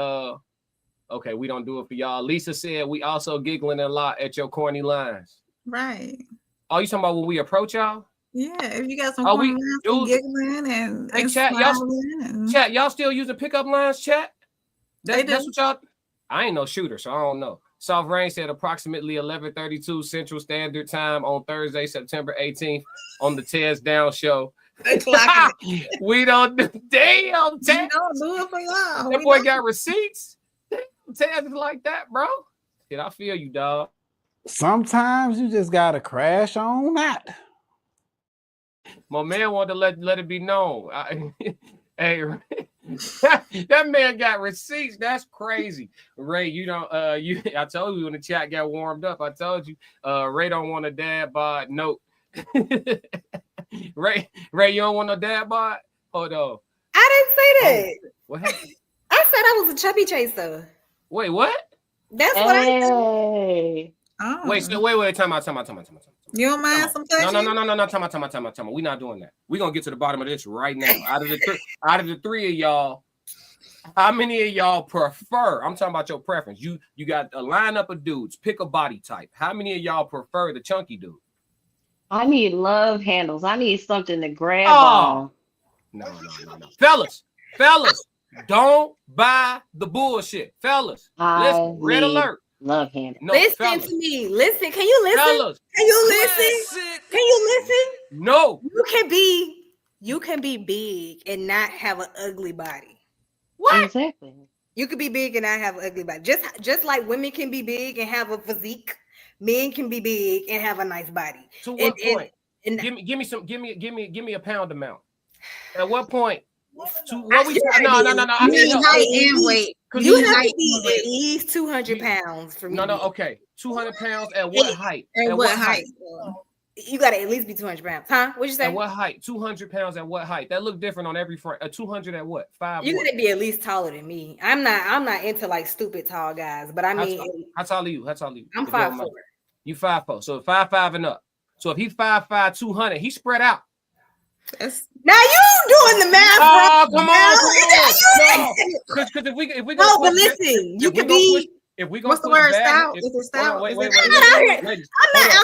Okay, we don't do it for y'all. Lisa said we also giggling a lot at your corny lines. Right. Oh, you talking about when we approach y'all? Yeah, if you got some corny lines, some giggling and chat, y'all still using pickup lines, chat? That's what y'all. I ain't no shooter, so I don't know. Soft Rain said approximately 11:32 Central Standard Time on Thursday, September 18th on the Tez Down Show. We don't do damn. We don't do it for y'all. That boy got receipts. Tez is like that, bro. Shit, I feel you, dog. Sometimes you just gotta crash on that. My man wanted to let it be known. Hey, that man got receipts. That's crazy. Ray, you don't I told you when the chat got warmed up. I told you Ray don't want a dad bod. Nope. Ray, you don't want no dad bod? Hold on. I didn't say that. What happened? I said I was a chubby chaser. Wait, what? That's what I said. Oh. Wait, so wait, time out. You don't mind some touching? No, time out. We're not doing that. We're gonna get to the bottom of this right now. Out of the three of y'all, how many of y'all prefer? I'm talking about your preference. You got a lineup of dudes. Pick a body type. How many of y'all prefer the chunky dude? I need love handles. I need something to grab on. No. Fellas, don't buy the bullshit. Fellas, listen, red alert. Love handles. No, Listen fellas. to me. Listen. Can you listen? Fellas. Can you listen? Classic. Can you listen? No. You can be big and not have an ugly body. What? Exactly. You could be big and not have an ugly body. Just like women can be big and have a physique, men can be big and have a nice body. To what point? And Give me a pound amount. At what point? To I- what we? you gotta No. be- I You mean, need no. height and weight. You need have height to be and weight. at least 200 pounds for me. No. Okay. 200 pounds at what height? And what height? You gotta at least be 200 pounds, huh? What'd you say? At what height? 200 pounds at what height? That look different on every front. 200 at what? 5. You what? gotta be at least taller than me. I'm not into like stupid tall guys, but I mean, How tall are you? I'm If you 5'4". don't mind. You 5'4". So 5'5" and up. So if he's 5'5", 200, he's spread out. Now you doing the math, Oh, bro. come Now- on. Because if we go, No, but listen, you could be. If we go, What's the word? Stout? Is it stout? Wait. I'm not out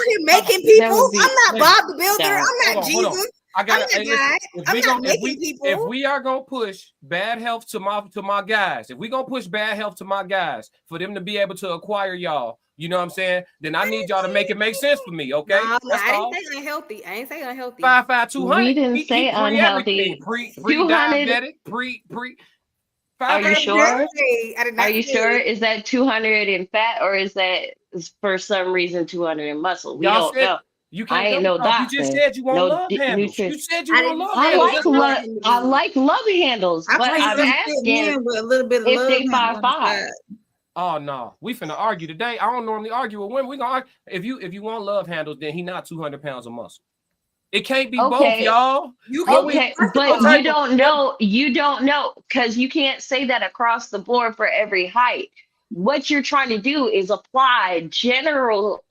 here making people. I'm not Bob the Builder. I'm not Jesus. I got I'm not God. I'm not making people. If we are gonna push bad health to my guys, if we gonna push bad health to my guys for them to be able to acquire y'all, you know what I'm saying? Then I need y'all to make it make sense for me, okay? No, That's I all. didn't say unhealthy. I ain't say unhealthy. 5'5", 200. We didn't say unhealthy. Pre-diabetic, pre. Are you sure? I did not Are you say sure? it. Is that 200 in fat or is that for some reason 200 in muscle? We Y'all don't said know. you can't I ain't no doctor. You just said you want No love handles. You nutrition. said you I want didn't- love I handles. like That's not- I like love handles, I but play I'm some asking men with a little bit of if love they handle on the 5'5". side. Oh no, we finna argue today. I don't normally argue with women. We gonna argue. If you want love handles, then he not 200 pounds of muscle. It can't be both, Okay. y'all. Okay, but you don't know because you can't say that across the board for every height. What you're trying to do is apply general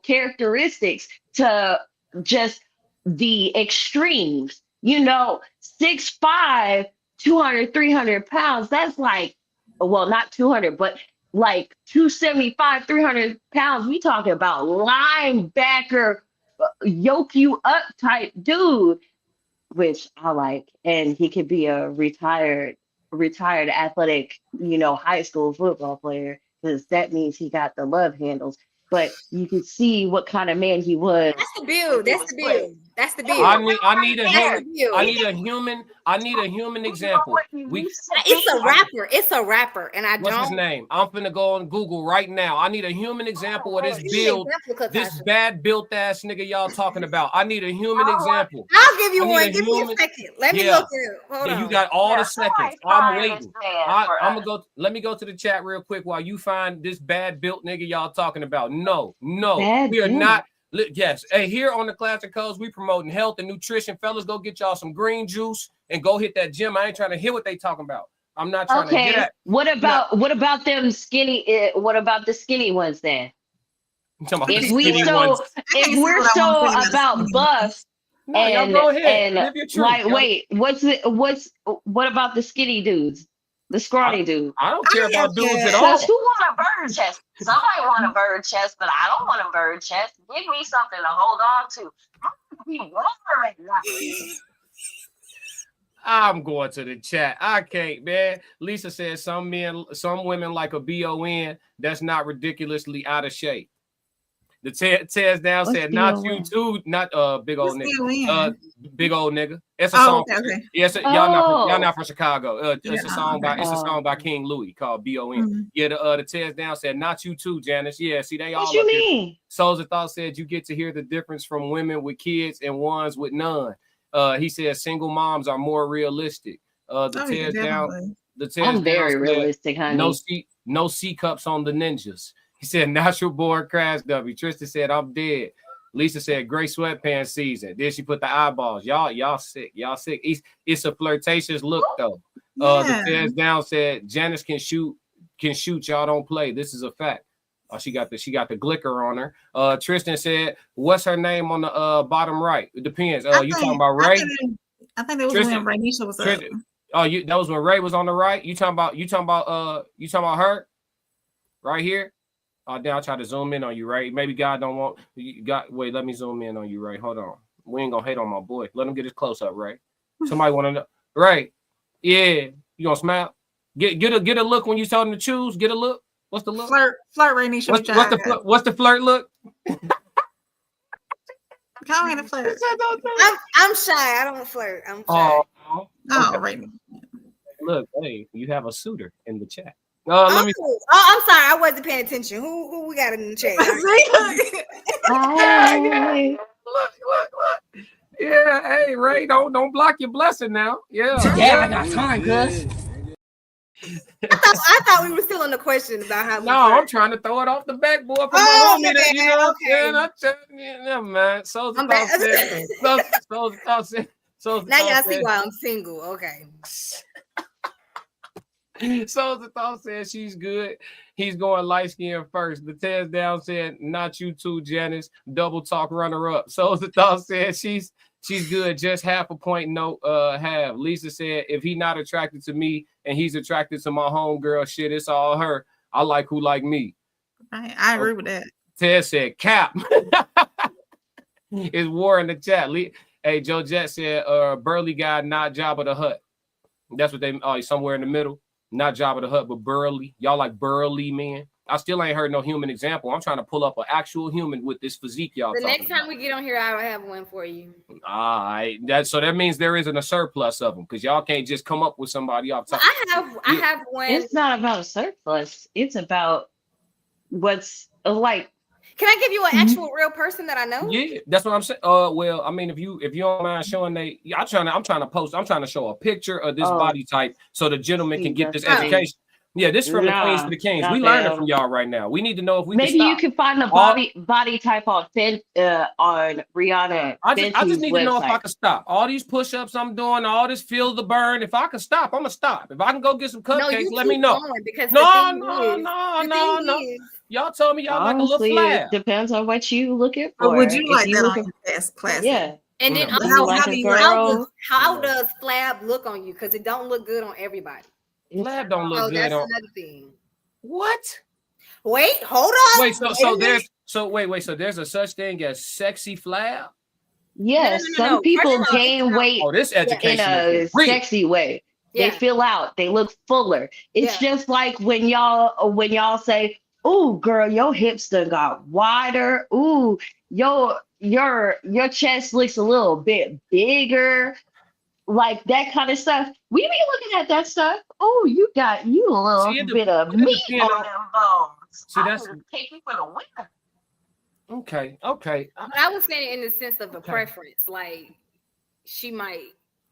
characteristics to just the extremes. 6'5", 200, 300 pounds. That's like, well, not 200, but like 275, 300 pounds. We talking about linebacker, yoke you up type dude, which I like. And he could be a retired athletic, high school football player, because that means he got the love handles. But you could see what kind of man he was. That's the build. That's the build. That's the build. I need a That's human. the build. I need a human example. It's a rapper, and I What's don't. his name? I'm finna go on Google right now. I need a human example of this Give me an build. example, This Katasha. bad built ass nigga y'all talking about. I need a human example. I'll give you I need one. a Give me human- a second. Let me Yeah. look here. Hold Yeah, on. you got all the seconds. I'm waiting. I'm I'm gonna go. Let me go to the chat real quick while you find this bad built nigga y'all talking about. No, Bad we are built. not. Yes, hey, here on the Classic Codes, we promoting health and nutrition. Fellas, go get y'all some green juice and go hit that gym. I ain't trying to hear what they talking about. I'm not trying to get Okay. at. What about them skinny? What about the skinny ones then? I'm talking about If the we skinny so ones. if we're so about buff No, y'all and go ahead. and Live your truth, like yo. wait, what about the skinny dudes? The scrawny dudes? I don't care about dudes at all. Because who want a bird chest? Somebody want a bird chest, but I don't want a bird chest. Give me something to hold on to. I want to be warm right now. I'm going to the chat. I can't, man. Lisa says some women like a BON that's not ridiculously out of shape. The tears down What's said, not you BON? too, not big old What's nigga. Big old nigga. It's a Oh, song. okay. Yes, y'all not from Chicago. It's a song by okay. King Louis called BON. Mhm. Yeah, the tears down said, not you too, Janice. Yeah, see, they all What you up here. mean? Souls of Thought said you get to hear the difference from women with kids and ones with none. He said single moms are more realistic. The Oh, tears yeah, down. definitely. The tears I'm down very said, realistic, honey. no C cups on the ninjas. He said natural born crash W. Tristan said I'm dead. Lisa said great sweatpants season. Then she put the eyeballs. Y'all sick. Y'all sick. It's a flirtatious look though. The tears down said Janice can shoot. Y'all don't play. This is a fact. She got the glicker on her. Tristan said, what's her name on the bottom right? It depends. You talking about Ray? I think that was Tristan, when Rainisha was up. Tristan, that was when Ray was on the right. You talking about her right here? Then I'll try to zoom in on you, Ray. Maybe God don't want you got wait, let me zoom in on you, Ray. Hold on. We ain't gonna hate on my boy. Let him get his close up, Ray. Somebody want to know. Ray, yeah, you gonna smile? Get a look when you told him to choose. Get a look. What's the look? Flirt right needs What's the flirt look? Come in and flirt. I'm shy. I don't flirt. I'm shy. Oh, Oh, right. Look, hey, you have a suitor in the chat. Let me. Oh, I'm sorry. I wasn't paying attention. Who we got in the chat? Look. Yeah, hey, Ray, don't block your blessing now. Yeah. Yeah, I got time, cuz. I thought we were still on the question about how. No, I'm trying to throw it off the backboard for my homie. That, you know what I'm saying? Never mind. So now y'all see why I'm single. Okay. So the thought said she's good. He's going light skin first. The test down said, not you too, Janice. Double talk runner up. So the thought said she's good, just half a point, no half. Lisa said, if he not attracted to me and he's attracted to my homegirl, shit, it's all her. I like who like me. I agree with that. Ted said, cap. It's war in the chat. Hey, Joe Jet said, Burley guy, not Jabba the Hutt. That's what they somewhere in the middle. Not Jabba the Hutt, but Burley. Y'all like Burley, man. I still ain't heard no human example. I'm trying to pull up an actual human with this physique y'all The talking next time about. we get on here, I'll have one for you. All right. So that means there isn't a surplus of them because y'all can't just come up with somebody off top. I have one. It's not about a surplus. It's about what's like. Can I give you an actual real person that I know? Yeah, that's what I'm saying. Well, I mean, if you don't mind showing I'm trying to show a picture of this body type so the gentleman can get this education. Yeah, this is from the Queens to the Kings. We learning from y'all right now. We need to know if we maybe you can find the body type on Rihanna. I just need to know if I can stop. All these push-ups I'm doing, all this feel the burn. If I can stop, I'm gonna stop. If I can go get some cupcakes, let me know. No. Y'all told me y'all honestly, like a little flab. It depends on what you looking for. Would you like that on your class? Yeah. And then how does flab look on you? Because it don't look good on everybody. Flab don't look good. That's another thing. What? Wait, hold on. Wait, so there's a such thing as sexy flab? Yes, some people gain weight this education in a sexy way. They fill out, they look fuller. It's just like when y'all say, "Ooh, girl, your hips done got wider. Ooh, your chest looks a little bit bigger." Like that kind of stuff. We be looking at that stuff. Oh, you a little bit of meat on them bones. See, that's take you for the winner. Okay. But I was saying in the sense of a preference, like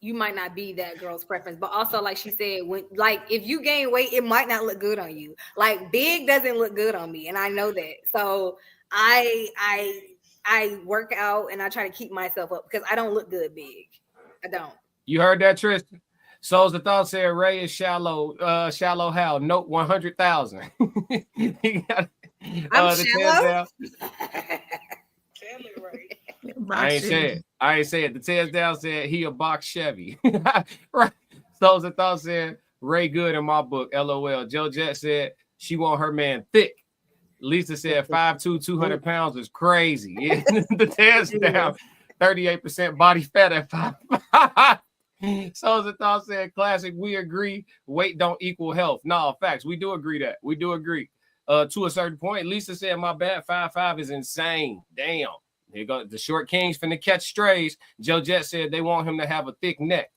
you might not be that girl's preference, but also like she said, if you gain weight, it might not look good on you. Like big doesn't look good on me, and I know that. So I work out and I try to keep myself up because I don't look good big. I don't. You heard that, Tristan? Souls of Thought said Ray is shallow how? Note 100,000. I'm shallow. I ain't say it. The tears down said he a box Chevy. Right. Souls of Thought said Ray good in my book. LOL. Joe Jet said she want her man thick. Lisa said 5'2", 200 pounds is crazy. Yeah. The tears down 38% body fat at 5'5". Souls of Thought said classic. We agree. Weight don't equal health. No, facts. We do agree that. We do agree. To a certain point. Lisa said my bad 5'5" is insane. Damn. Here go the short kings finna catch strays. Joe Jet said they want him to have a thick neck.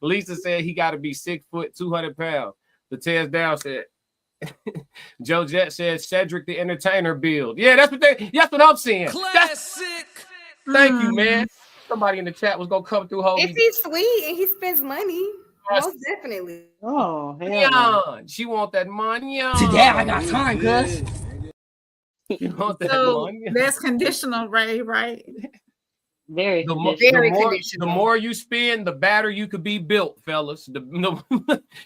Lisa said he got to be 6 foot, 200 pounds. The tears down said Joe Jet said Cedric the Entertainer build. Yeah, that's what I'm saying. Classic. Thank you, man. Somebody in the chat was gonna come through. If he's sweet and he spends money, most definitely. Oh, yeah. She want that money. Yeah, I got time, cuz. You want that money? That's conditional, Ray, right? Very conditional. The more you spend, the better you could be built, fellas.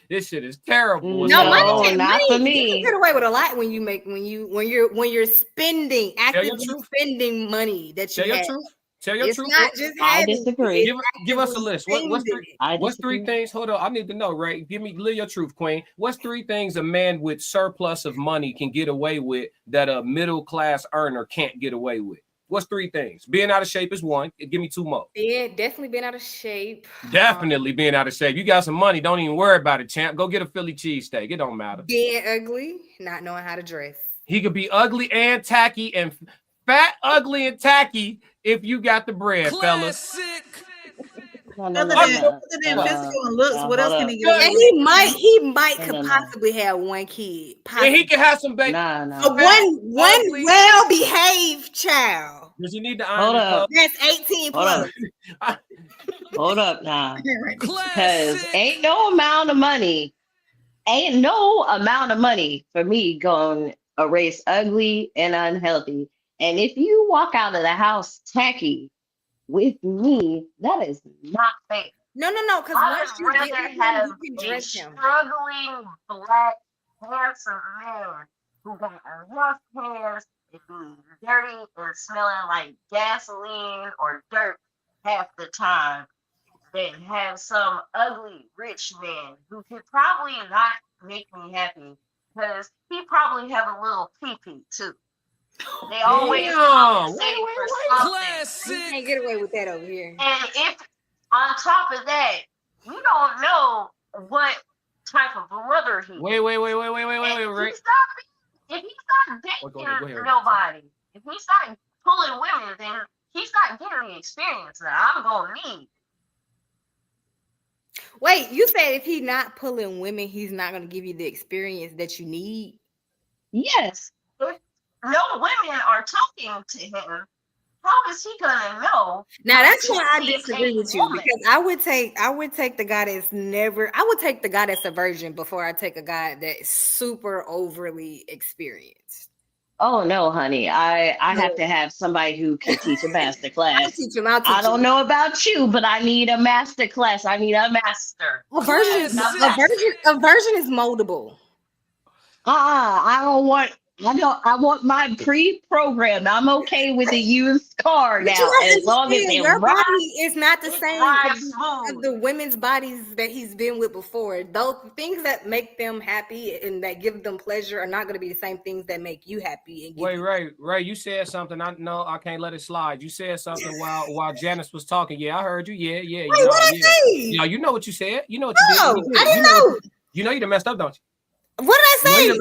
This shit is terrible. No, money for me. You get away with a lot when you're spending, actively spending money that you have. Tell your truth. Not just I disagree. Give us a list. What's three things? Hold on. I need to know, right? Live your truth, Queen. What's 3 things a man with surplus of money can get away with that a middle class earner can't get away with? What's 3 things? Being out of shape is 1. Give me 2 more. Definitely being out of shape. Definitely being out of shape. You got some money. Don't even worry about it, champ. Go get a Philly cheesesteak. It don't matter. Being ugly, not knowing how to dress. He could be ugly and tacky and fat, ugly, and tacky if you got the bread, fellas. Other than physical and looks, what else can he get? And he might could possibly have 1 kid. And he can have some baby. One well-behaved child. Does he need to Hold up? That's 18 plus. Hold up now. Because ain't no amount of money for me going erase ugly and unhealthy. And if you walk out of the house tacky with me, that is not fair. No. Because once you get with him, you can dress him. Struggling black handsome man who got rough hairs, it be dirty and smelling like gasoline or dirt half the time, than have some ugly rich man who could probably not make me happy because he probably have a little pee-pee too. They always compensate for something. You can't get away with that over here. And if on top of that, you don't know what type of brother he is. Wait. If he's not dating nobody, if he's not pulling women, then he's not getting the experience that I'm gonna need. Wait, you said if he's not pulling women, he's not gonna give you the experience that you need? Yes. If no women are talking to him, how is he gonna know? Now that's why I disagree with you, because I would take the guy that's a virgin before I take a guy that's super overly experienced. Oh no, honey. I have to have somebody who can teach a master class. I'll teach him. I don't know about you, but I need a master class. I need a master. A virgin is moldable. I want my pre-programmed. I'm okay with the used car now, as long as your body is not the same as the women's bodies that he's been with before. Those things that make them happy and that give them pleasure are not going to be the same things that make you happy. And wait, Ray, you said something. I can't let it slide. You said something while Janice was talking. Yeah, I heard you. Yeah. Wait, what I say? Yeah, you know what you said. You know what you did. I didn't know. You know you done messed up, don't you? What did I say?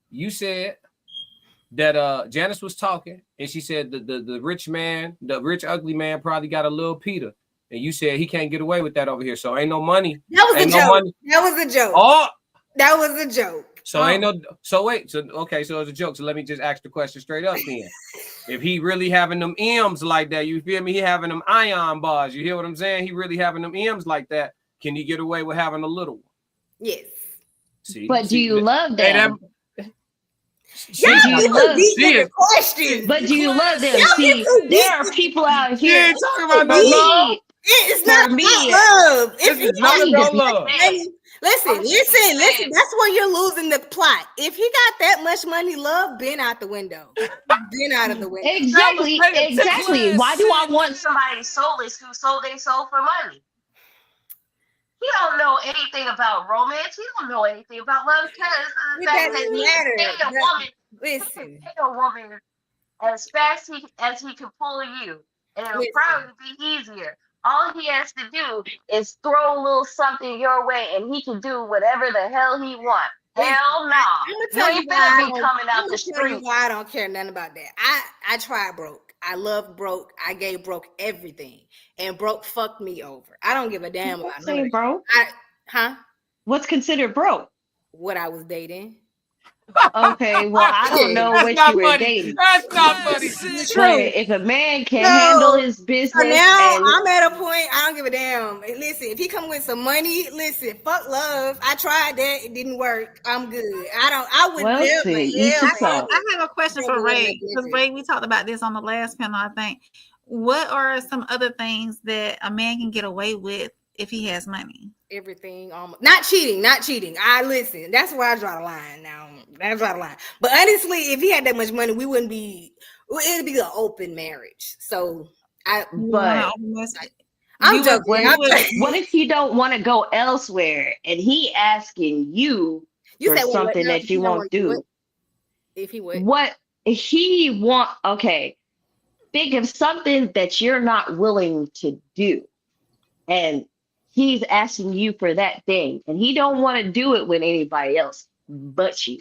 You said that Janice was talking and she said the rich man, the rich ugly man probably got a little Peter. And you said he can't get away with that over here. So ain't no money. That was a joke. That was a joke. Oh, that was a joke. So ain't no. So wait. So okay. So it's a joke. So let me just ask the question straight up then. If he really having them M's like that, you feel me? He having them ion bars. You hear what I'm saying? He really having them M's like that. Can he get away with having a little one? Yes. But do you love them? But do you love them? See, there are people out here. Talking about no love. It's not love. It's not about love. Listen. That's where you're losing the plot. If he got that much money, love been out the window. Been out of the window. Exactly. Why do I want somebody soulless who sold their soul for money? He don't know anything about romance. He don't know anything about love because of the fact that he can take a woman as fast as he can pull you, and it'll probably be easier. All he has to do is throw a little something your way, and he can do whatever the hell he wants. Hell no! You ain't gonna be coming out the street. Why I don't care nothing about that. I tried broke. I love broke. I gave broke everything, and broke fucked me over. I don't give a damn about nothing. Broke? What's considered broke? What I was dating. Okay, well, I don't know what you were dating. That's not funny. If a man can handle his business, so now I'm at a point I don't give a damn. Listen, if he come with some money, listen, fuck love. I tried that, it didn't work. I'm good. I would never. I have a question for Ray. Because Ray, we talked about this on the last panel, I think. What are some other things that a man can get away with if he has money? Everything, almost not cheating. I listen. That's where I draw the line. Now, that's draw the line. But honestly, if he had that much money, it'd be an open marriage. So I'm joking. What if you don't want to go elsewhere and he asking you for something that you won't do? If he would, what he want? Okay, think of something that you're not willing to do, and he's asking you for that thing, and he don't want to do it with anybody else but you.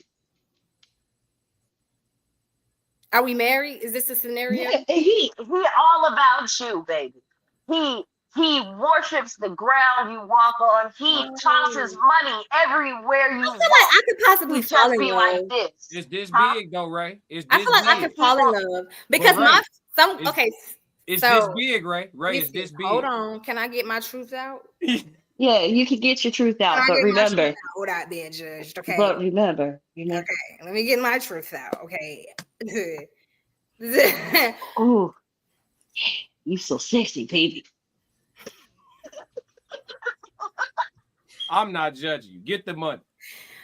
Are we married? Is this a scenario? Yeah, he all about you, baby. He worships the ground you walk on. He tosses money everywhere you I feel walk. like I could possibly He fall just in be love. like this. It's this Huh? big though, Ray. It's I this feel like I big. could fall in love because Ray, okay. It's So this big, Ray. Ray, it's listen, this big. hold on. Can I get my truth out? Yeah, you can get your truth Can out, I but get my remember, truth out without being judged? Okay. but remember. Okay. Let me get my truth out. Okay. Oh, you so sexy, baby. I'm not judging you. Get the money.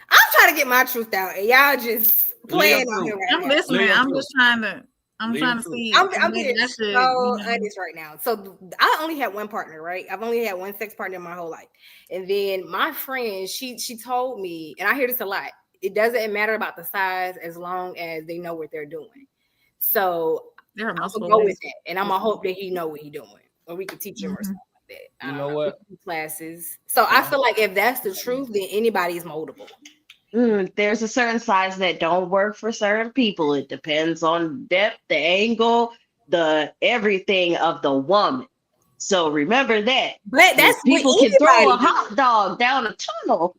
I'm trying to get my truth out, and y'all just playing on here right I'm now. listening. Live I'm truth. just trying to. I'm Live trying to truth. see. I'm maybe being I should, so honest right now. So I only had one partner, right? I've only had one sex partner in my whole life. And then my friend, she told me, and I hear this a lot, it doesn't matter about the size as long as they know what they're doing. So There are I'm gonna multiple go ways. with that. And I'm gonna hope that he know what he's doing. Or we could teach him or something like that. You know what? Classes. So I feel like if that's the truth, then anybody's moldable. There's a certain size that don't work for certain people. It depends on depth, the angle, the everything of the woman. So remember that. But that's what People can throw a anybody do. hot dog down a tunnel,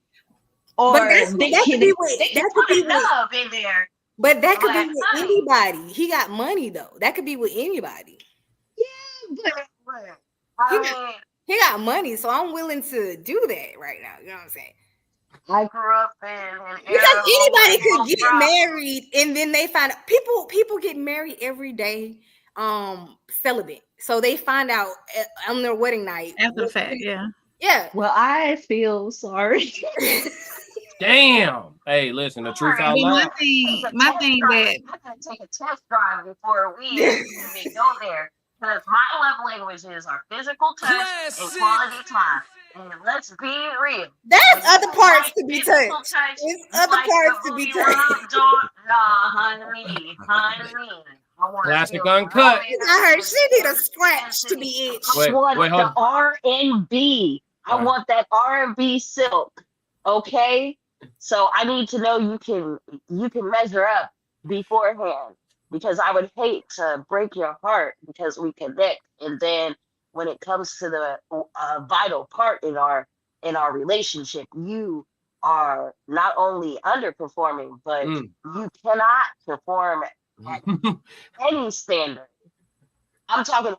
or But that's they that can could be with they can that could put be a with dove in there. but that could be Like, with honey. anybody. He got money though. That could be with anybody. Yeah, but I mean, He got money, so I'm willing to do that right now. You know what I'm saying? I grew up in an Because era anybody where could get married and then they find out people get married every day, celibate. So they find out on their wedding night. After the fact, yeah. Yeah. Well, I feel sorry. Damn. Hey, listen, the truth out But loud. my thing that I gotta take a test drive before we even go there. Because my love languages are physical touch and quality time. And let's be real. There's other parts like to be physical touched. touch, There's you other like parts the to be booty touched. rubbed on. Honey. I want Classic uncut. I heard she need a scratch to be itched. I want wait, hold the R&B. I Alright. want that R&B silk. Okay? So I need to know you can measure up beforehand, because I would hate to break your heart because we connect, and then when it comes to the vital part in our relationship, you are not only underperforming, but you cannot perform at any standard. I'm talking,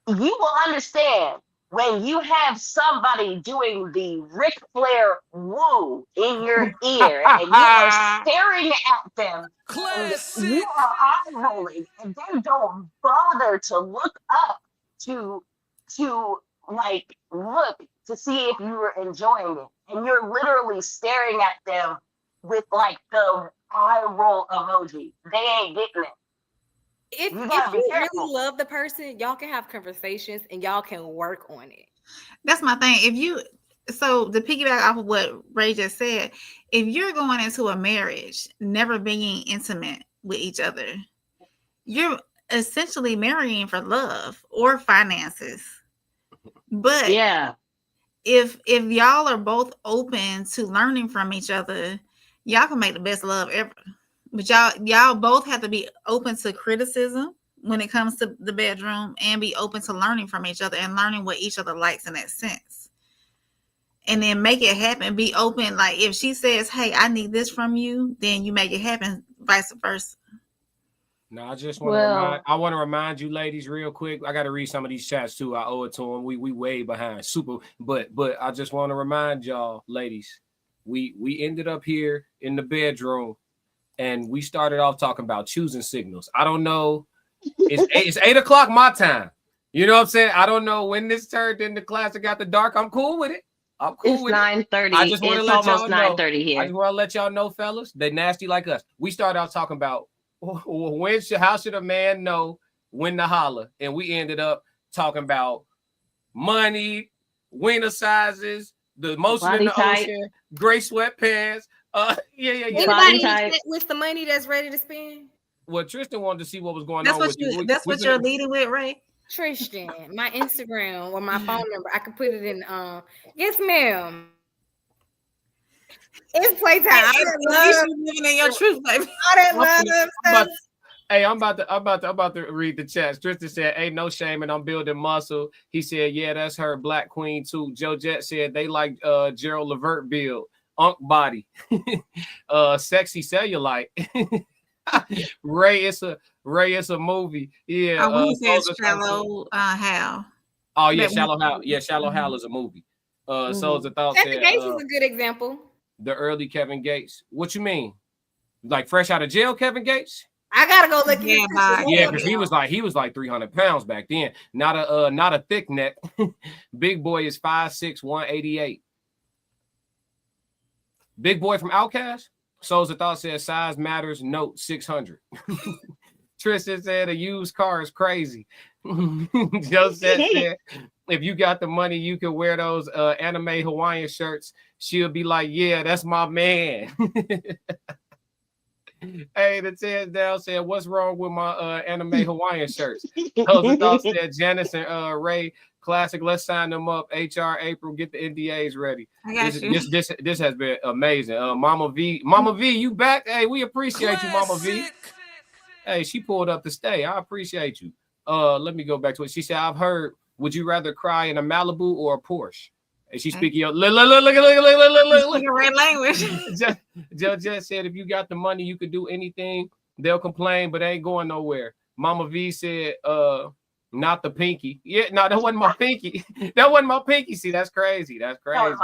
you will understand when you have somebody doing the Ric Flair woo in your ear and you are staring at them and you are eye rolling and they don't bother to look up to like look to see if you were enjoying it, and you're literally staring at them with like the eye roll emoji. They ain't getting it. If You you gotta be really careful. love the person, y'all can have conversations and y'all can work on it. that's my thing. So to piggyback off of what Ray just said, if you're going into a marriage never being intimate with each other, you're essentially marrying for love or finances. But Yeah. if y'all are both open to learning from each other, y'all can make the best love ever. But y'all both have to be open to criticism when it comes to the bedroom, and be open to learning from each other and learning what each other likes in that sense. And then make it happen. Be open. Like if she says, "Hey, I need this from you," then you make it happen. Vice versa. No, I just want to remind you, ladies, real quick. I got to read some of these chats too. I owe it to them. We way behind. Super, but I just want to remind y'all, ladies, we ended up here in the bedroom, and we started off talking about choosing signals. I don't know. It's 8 o'clock my time. You know what I'm saying? I don't know when this turned into class. It got the dark. I'm cool with it. I'm cool with 9:30. it. I just want to It's let almost y'all know. 9:30 here. I just want to let y'all know, fellas, they nasty like us. We started out talking about how should a man know when to holler, and we ended up talking about money, winter sizes, the motion Body in the type. ocean, gray sweatpants. Yeah. Anybody with the money that's ready to spend? Well, Tristan wanted to see what was going That's on what with you. you. That's what you're leading with, Ray. Tristan, my Instagram or my phone number, I can put it in. Yes, ma'am. It's playtime. At least you living in your truth, baby. All that love stuff. Hey, I'm about to read the chat. Tristan said, "Ain't no shame, and I'm building muscle." He said, "Yeah, that's her, Black Queen too." Joe Jet said they like Gerald Levert build, Unk body, sexy cellulite. Ray, it's a movie. Yeah. We said Shallow Hal. Oh yeah, Shallow Hal. Yeah, Shallow Hal is a movie. Souls of Thought Kevin said, Gates is a good example. The early Kevin Gates. What you mean? Like fresh out of jail, Kevin Gates? I gotta go look. Yeah, because he was like 300 pounds back then. Not a thick neck. Big boy is 5'6", 188. Big boy from Outkast. Souls of Thought said size matters. Note 600. Tristan said a used car is crazy. Joseph said if you got the money, you could wear those anime Hawaiian shirts. She'll be like, yeah, that's my man. Hey, the Ted Down said, what's wrong with my anime Hawaiian shirts? Joseph Thought said Janice and Ray, classic. Let's sign them up. HR April, get the NDAs ready. This has been amazing. Mama V, you back? Hey, we appreciate you, Mama V. Hey, she pulled up to stay. I appreciate you. Let me go back to it. She said, I've heard, would you rather cry in a Malibu or a Porsche? And she's speaking look red language. Joe Jet said, if you got the money, you could do anything. They'll complain, but they ain't going nowhere. Mama V said, not the pinky. Yeah, no, that wasn't my pinky. That wasn't my pinky. See, that's crazy. That's crazy.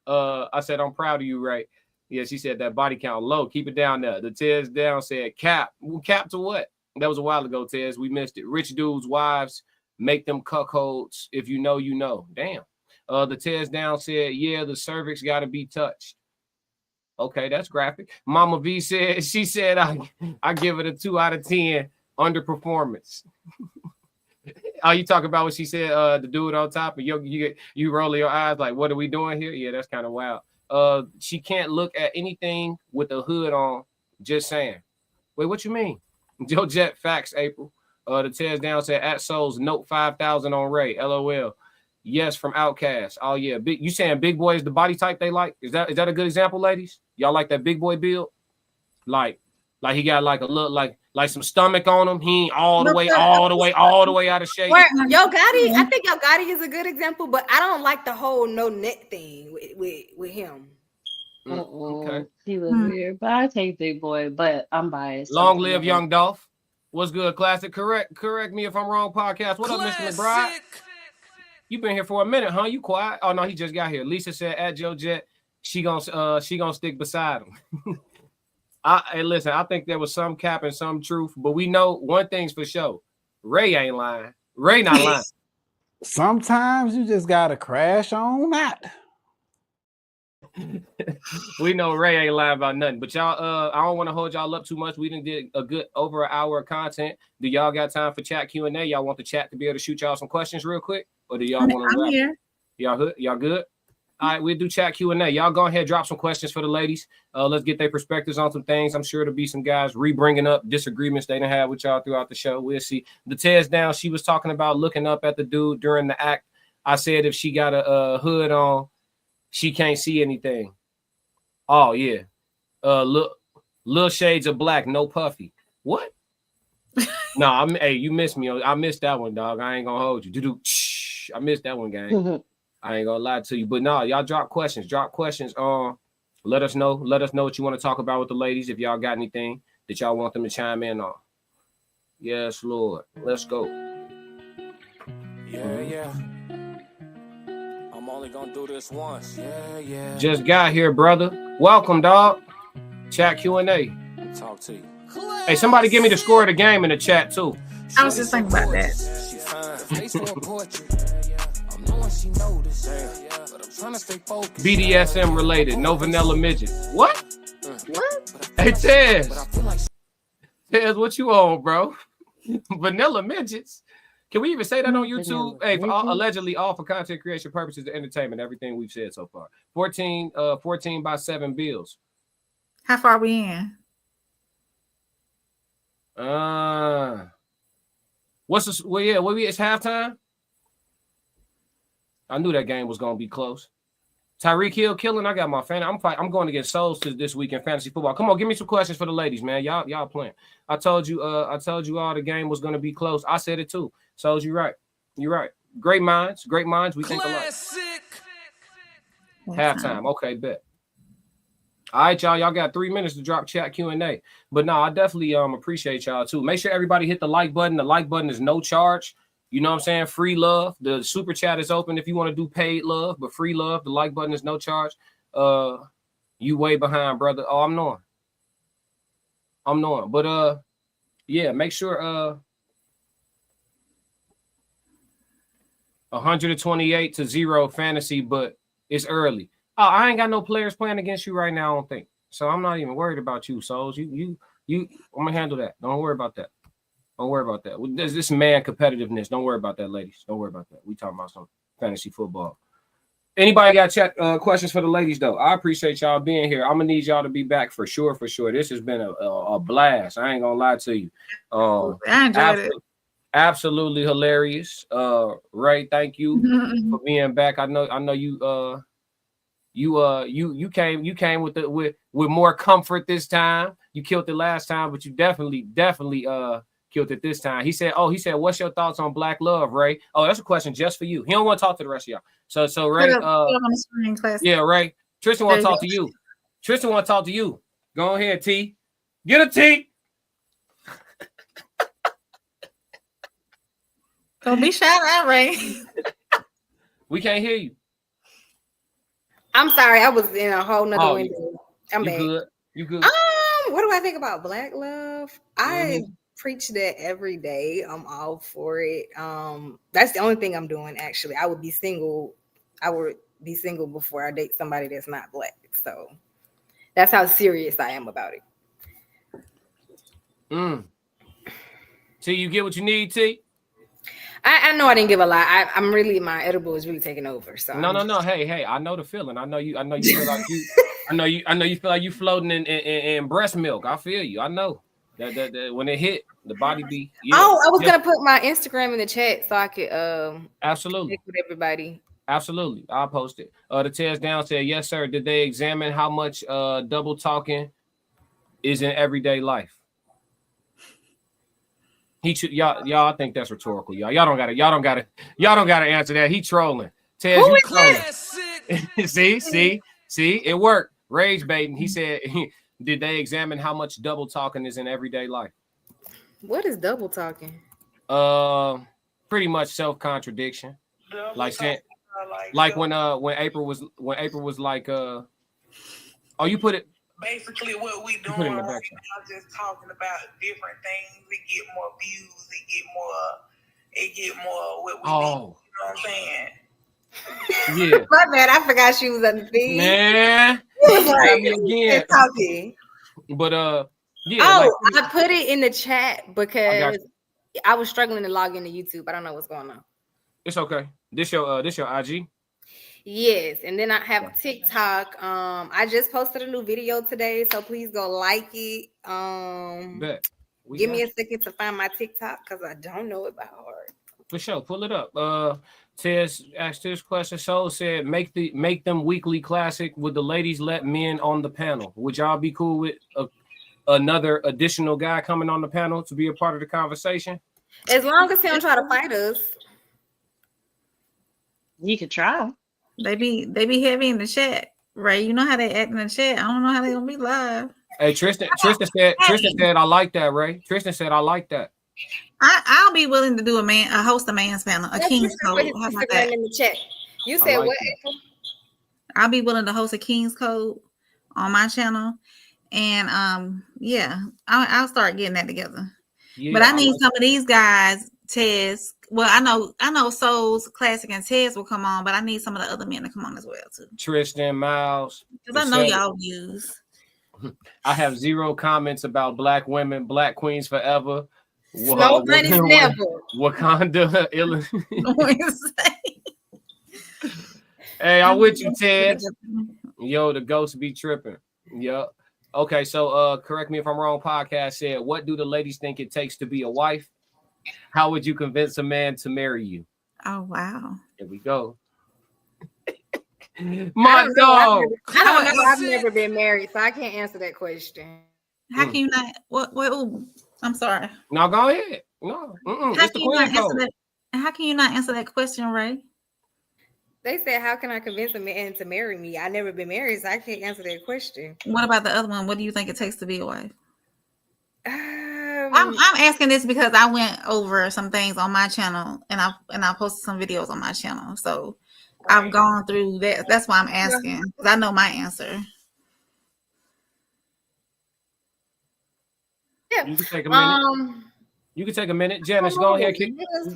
I said, I'm proud of you, right? Yeah, she said that body count low. Keep it down there. The Tez Down said, cap. Cap to what? That was a while ago, Tez. We missed it. Rich dudes' wives make them cuckolds. If you know, you know. Damn. The Tez Down said, yeah, the cervix got to be touched. Okay, that's graphic. Mama V said, she said, I give it a 2 out of 10 underperformance. Oh, you talk about what she said, the dude on top, and you roll your eyes like, what are we doing here? Yeah, that's kind of wild. She can't look at anything with a hood on. Just saying. Wait, what you mean? Joe Jet facts, April. The Tez Down said, at Souls, note 5,000 on Ray. LOL. Yes, from Outkast. Oh yeah, you saying big boy is the body type they like? Is that a good example, ladies? Y'all like that big boy build? Like he got like a look like some stomach on him. He ain't all the way out of shape. Yo Gotti, I think Yo Gotti is a good example, but I don't like the whole no neck thing with him. Okay, he was weird, but I take big boy, but I'm biased. Long live Young Dolph. What's good, Classic? Correct me if I'm wrong, podcast. What up, Mr. McBride? You been here for a minute, huh? You quiet? Oh no, he just got here. Lisa said at Joe Jet, she gonna stick beside him. Hey, listen, I think there was some cap and some truth, but we know one thing's for sure. Ray ain't lying. Ray not lying. Sometimes you just gotta crash on that. We know Ray ain't lying about nothing, but y'all, I don't want to hold y'all up too much. We done did a good over an hour of content. Do y'all got time for chat Q&A? Y'all want the chat to be able to shoot y'all some questions real quick? Or do y'all want to? I'm here. Y'all good? All right, we'll do chat Q&A. Y'all go ahead, drop some questions for the ladies. Let's get their perspectives on some things. I'm sure there'll be some guys re-bringing up disagreements they done had with y'all throughout the show. We'll see. The Tez Down, she was talking about looking up at the dude during the act. I said if she got a hood on, she can't see anything. Oh, yeah. Little shades of black, no puffy. What? No, hey, you missed me. I missed that one, dog. I ain't gonna hold you. I missed that one, gang. I ain't gonna lie to you. But no, y'all drop questions. Let us know what you want to talk about with the ladies. If y'all got anything that y'all want them to chime in on. Yes, Lord. Let's go. Yeah. I'm only gonna do this once. Yeah. Just got here, brother. Welcome, dog. Chat Q&A. Talk to you. Hey, somebody give me the score of the game in the chat too. I was just thinking about that. BDSM related, no vanilla midget. What? Hey, Tez, what you on, bro? Vanilla midgets? Can we even say that on YouTube? Hey, allegedly all for content creation purposes and entertainment, everything we've said so far. 14 by 7 bills. How far are we in? What's this? Well, yeah, it's halftime. I knew that game was gonna be close. Tyreek Hill killing. I got my fan. I'm going against Souls this week in fantasy football. Come on, give me some questions for the ladies, man. Y'all playing. I told you all the game was gonna be close. I said it too. Souls, you're right. You're right. Great minds. We think alike. Halftime. Okay, bet. All right, y'all got 3 minutes to drop chat Q&A. But no, I definitely appreciate y'all too. Make sure everybody hit the like button. The like button is no charge. You know what I'm saying? Free love. The super chat is open if you want to do paid love, but free love. The like button is no charge. You way behind, brother. Oh, I'm knowing. But yeah, make sure 128-0 fantasy, but it's early. Oh, I ain't got no players playing against you right now, I don't think. So I'm not even worried about you, Souls. You I'm gonna handle that. Don't worry about that. There's this man competitiveness. Don't worry about that, ladies. Don't worry about that. We talking about some fantasy football. Anybody got chat questions for the ladies though? I appreciate y'all being here. I'm gonna need y'all to be back for sure. This has been a blast. I ain't gonna lie to you. I enjoyed it. Absolutely hilarious. Ray, thank you for being back. I know you came with more comfort this time. You killed it last time, but you definitely killed it this time. He said, what's your thoughts on black love, Ray? Oh, that's a question just for you. He don't want to talk to the rest of y'all. So Ray, yeah, Ray. Tristan want to talk to you. Go ahead, T. Get a T. Don't be shy out, Ray. We can't hear you. I'm sorry, I was in a whole nother window. I'm back. You good? What do I think about black love? I preach that every day. I'm all for it. That's the only thing I'm doing actually. I would be single before I date somebody that's not black. So that's how serious I am about it. T, you get what you need, T? I know I didn't give a lot. I'm really, my edible is really taking over. So no. Hey, I know the feeling. I know you feel like you I know you feel like you floating in breast milk. I feel you. I know that when it hit, the body be. Yeah. Oh, I was gonna put my Instagram in the chat so I could absolutely connect with everybody. Absolutely, I'll post it. The tears down said, yes, sir. Did they examine how much double talking is in everyday life? Y'all. I think that's rhetorical. Y'all don't gotta answer that. He trolling. Tez, you trolling. See, it worked. Rage baiting. He said, did they examine how much double talking is in everyday life? What is double talking? Pretty much self-contradiction. Like when April was like oh, you put it. Basically, what we doing right now is just talking about different things. We get more views. It get more what we need. You know what I'm saying? Yeah. My bad. I forgot she was on the feed. Man, like, again. Talking. But yeah. Oh, I put it in the chat because I was struggling to log into YouTube. I don't know what's going on. It's okay. This your IG? Yes, and then I have TikTok. I just posted a new video today, so please go like it. Give me a second to find my TikTok because I don't know it by heart. For sure, pull it up. Tez asked this question. Soul said, make them weekly classic. Would the ladies let men on the panel? Would y'all be cool with another additional guy coming on the panel to be a part of the conversation? As long as he don't try to fight us. You could try. They be heavy in the chat, right? You know how they act in the chat. I don't know how they gonna be live. Hey, Tristan said I like that, Ray. Tristan said I like that. I'll be willing to do a host a man's panel, a King's Code. How about that? In the chat. You said like what? I'll be willing to host a King's Code on my channel, and yeah, I'll start getting that together. Yeah, but I need some of these guys, Tez. Well, I know Souls Classic and Tez will come on, but I need some of the other men to come on as well too. Tristan, Miles, because I know y'all views. I have 0 comments about black women, black queens forever. Snow bunnies never. Wakanda. Hey, I'm with you, Ted. Yo, the ghosts be tripping. Yup. Okay, so correct me if I'm wrong. Podcast said, what do the ladies think it takes to be a wife? How would you convince a man to marry you? Oh wow. Here we go. I My don't know. dog. I don't know. I've Classic. never been married, so I can't answer that question. How can you not? What? Ooh, I'm sorry. No, go ahead. No, How it's the can you not queen answer code. that? How can you not answer that question, Ray? They said, "How can I convince a man to marry me?" I never been married, so I can't answer that question. What about the other one? What do you think it takes to be a wife? Um, I'm asking this because I went over some things on my channel and I posted some videos on my channel. So I've gone through that. That's why I'm asking, because I know my answer. yeah. You can take a minute. Um, You can take a minute. Janice, go ahead.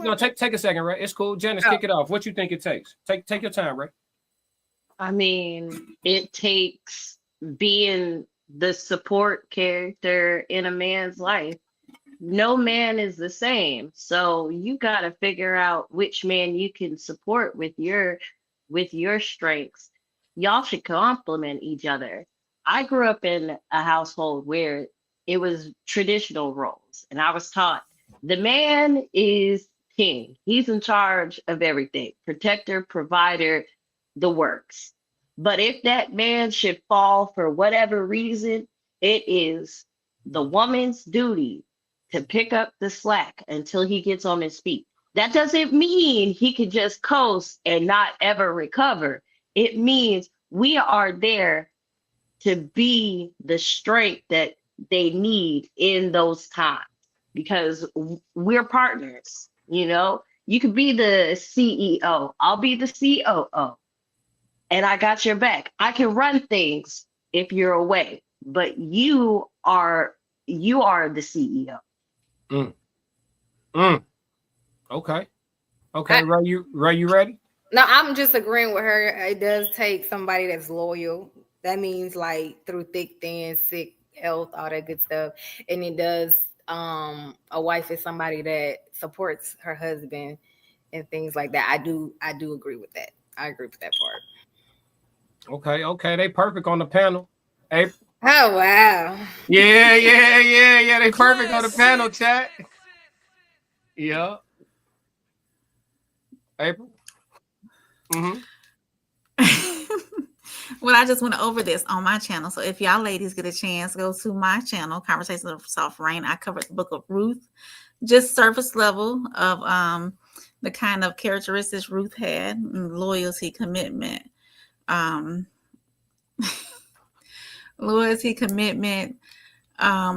No, take a second, Ray. It's cool. Janice, kick it off. What you think it takes? Take your time, Ray. I mean, it takes being the support character in a man's life. No man is the same. So you got to figure out which man you can support with your strengths. Y'all should complement each other. I grew up in a household where it was traditional roles, and I was taught the man is king. He's in charge of everything, protector, provider, the works. But if that man should fall for whatever reason, it is the woman's duty to pick up the slack until he gets on his feet. That doesn't mean he could just coast and not ever recover. It means we are there to be the strength that they need in those times because we're partners. You know, you could be the CEO, I'll be the COO, and I got your back. I can run things if you're away, but you are the CEO. Okay. Ray, you ready? No, I'm just agreeing with her. It does take somebody that's loyal. That means like through thick, thin, sick, health, all that good stuff. And it does. A wife is somebody that supports her husband and things like that. I do agree with that. I agree with that part. Okay. They perfect on the panel. April. Oh wow. Yeah. They perfect on the panel, chat. Yeah. April. Well, I just went over this on my channel. So if y'all ladies get a chance, go to my channel, Conversations of Soft Rain. I covered the book of Ruth, just surface level of the kind of characteristics Ruth had: loyalty, commitment,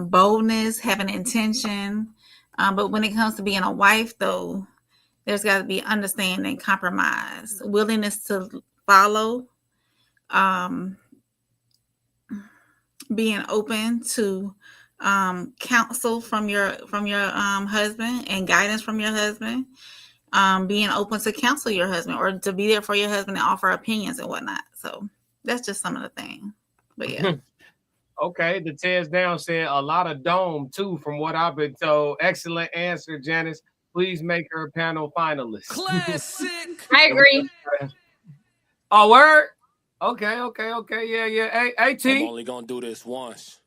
boldness, having intention. But when it comes to being a wife, though, there's got to be understanding, compromise, willingness to follow, being open to counsel from your husband and guidance from your husband, being open to counsel your husband or to be there for your husband and offer opinions and whatnot. So that's just some of the things. But yeah. Okay, the tears down said a lot of dome too, from what I've been told. Excellent answer, Janice. Please make her a panel finalist. Classic. I agree. Oh, word. Okay. Yeah. Hey, I'm T. only gonna do this once.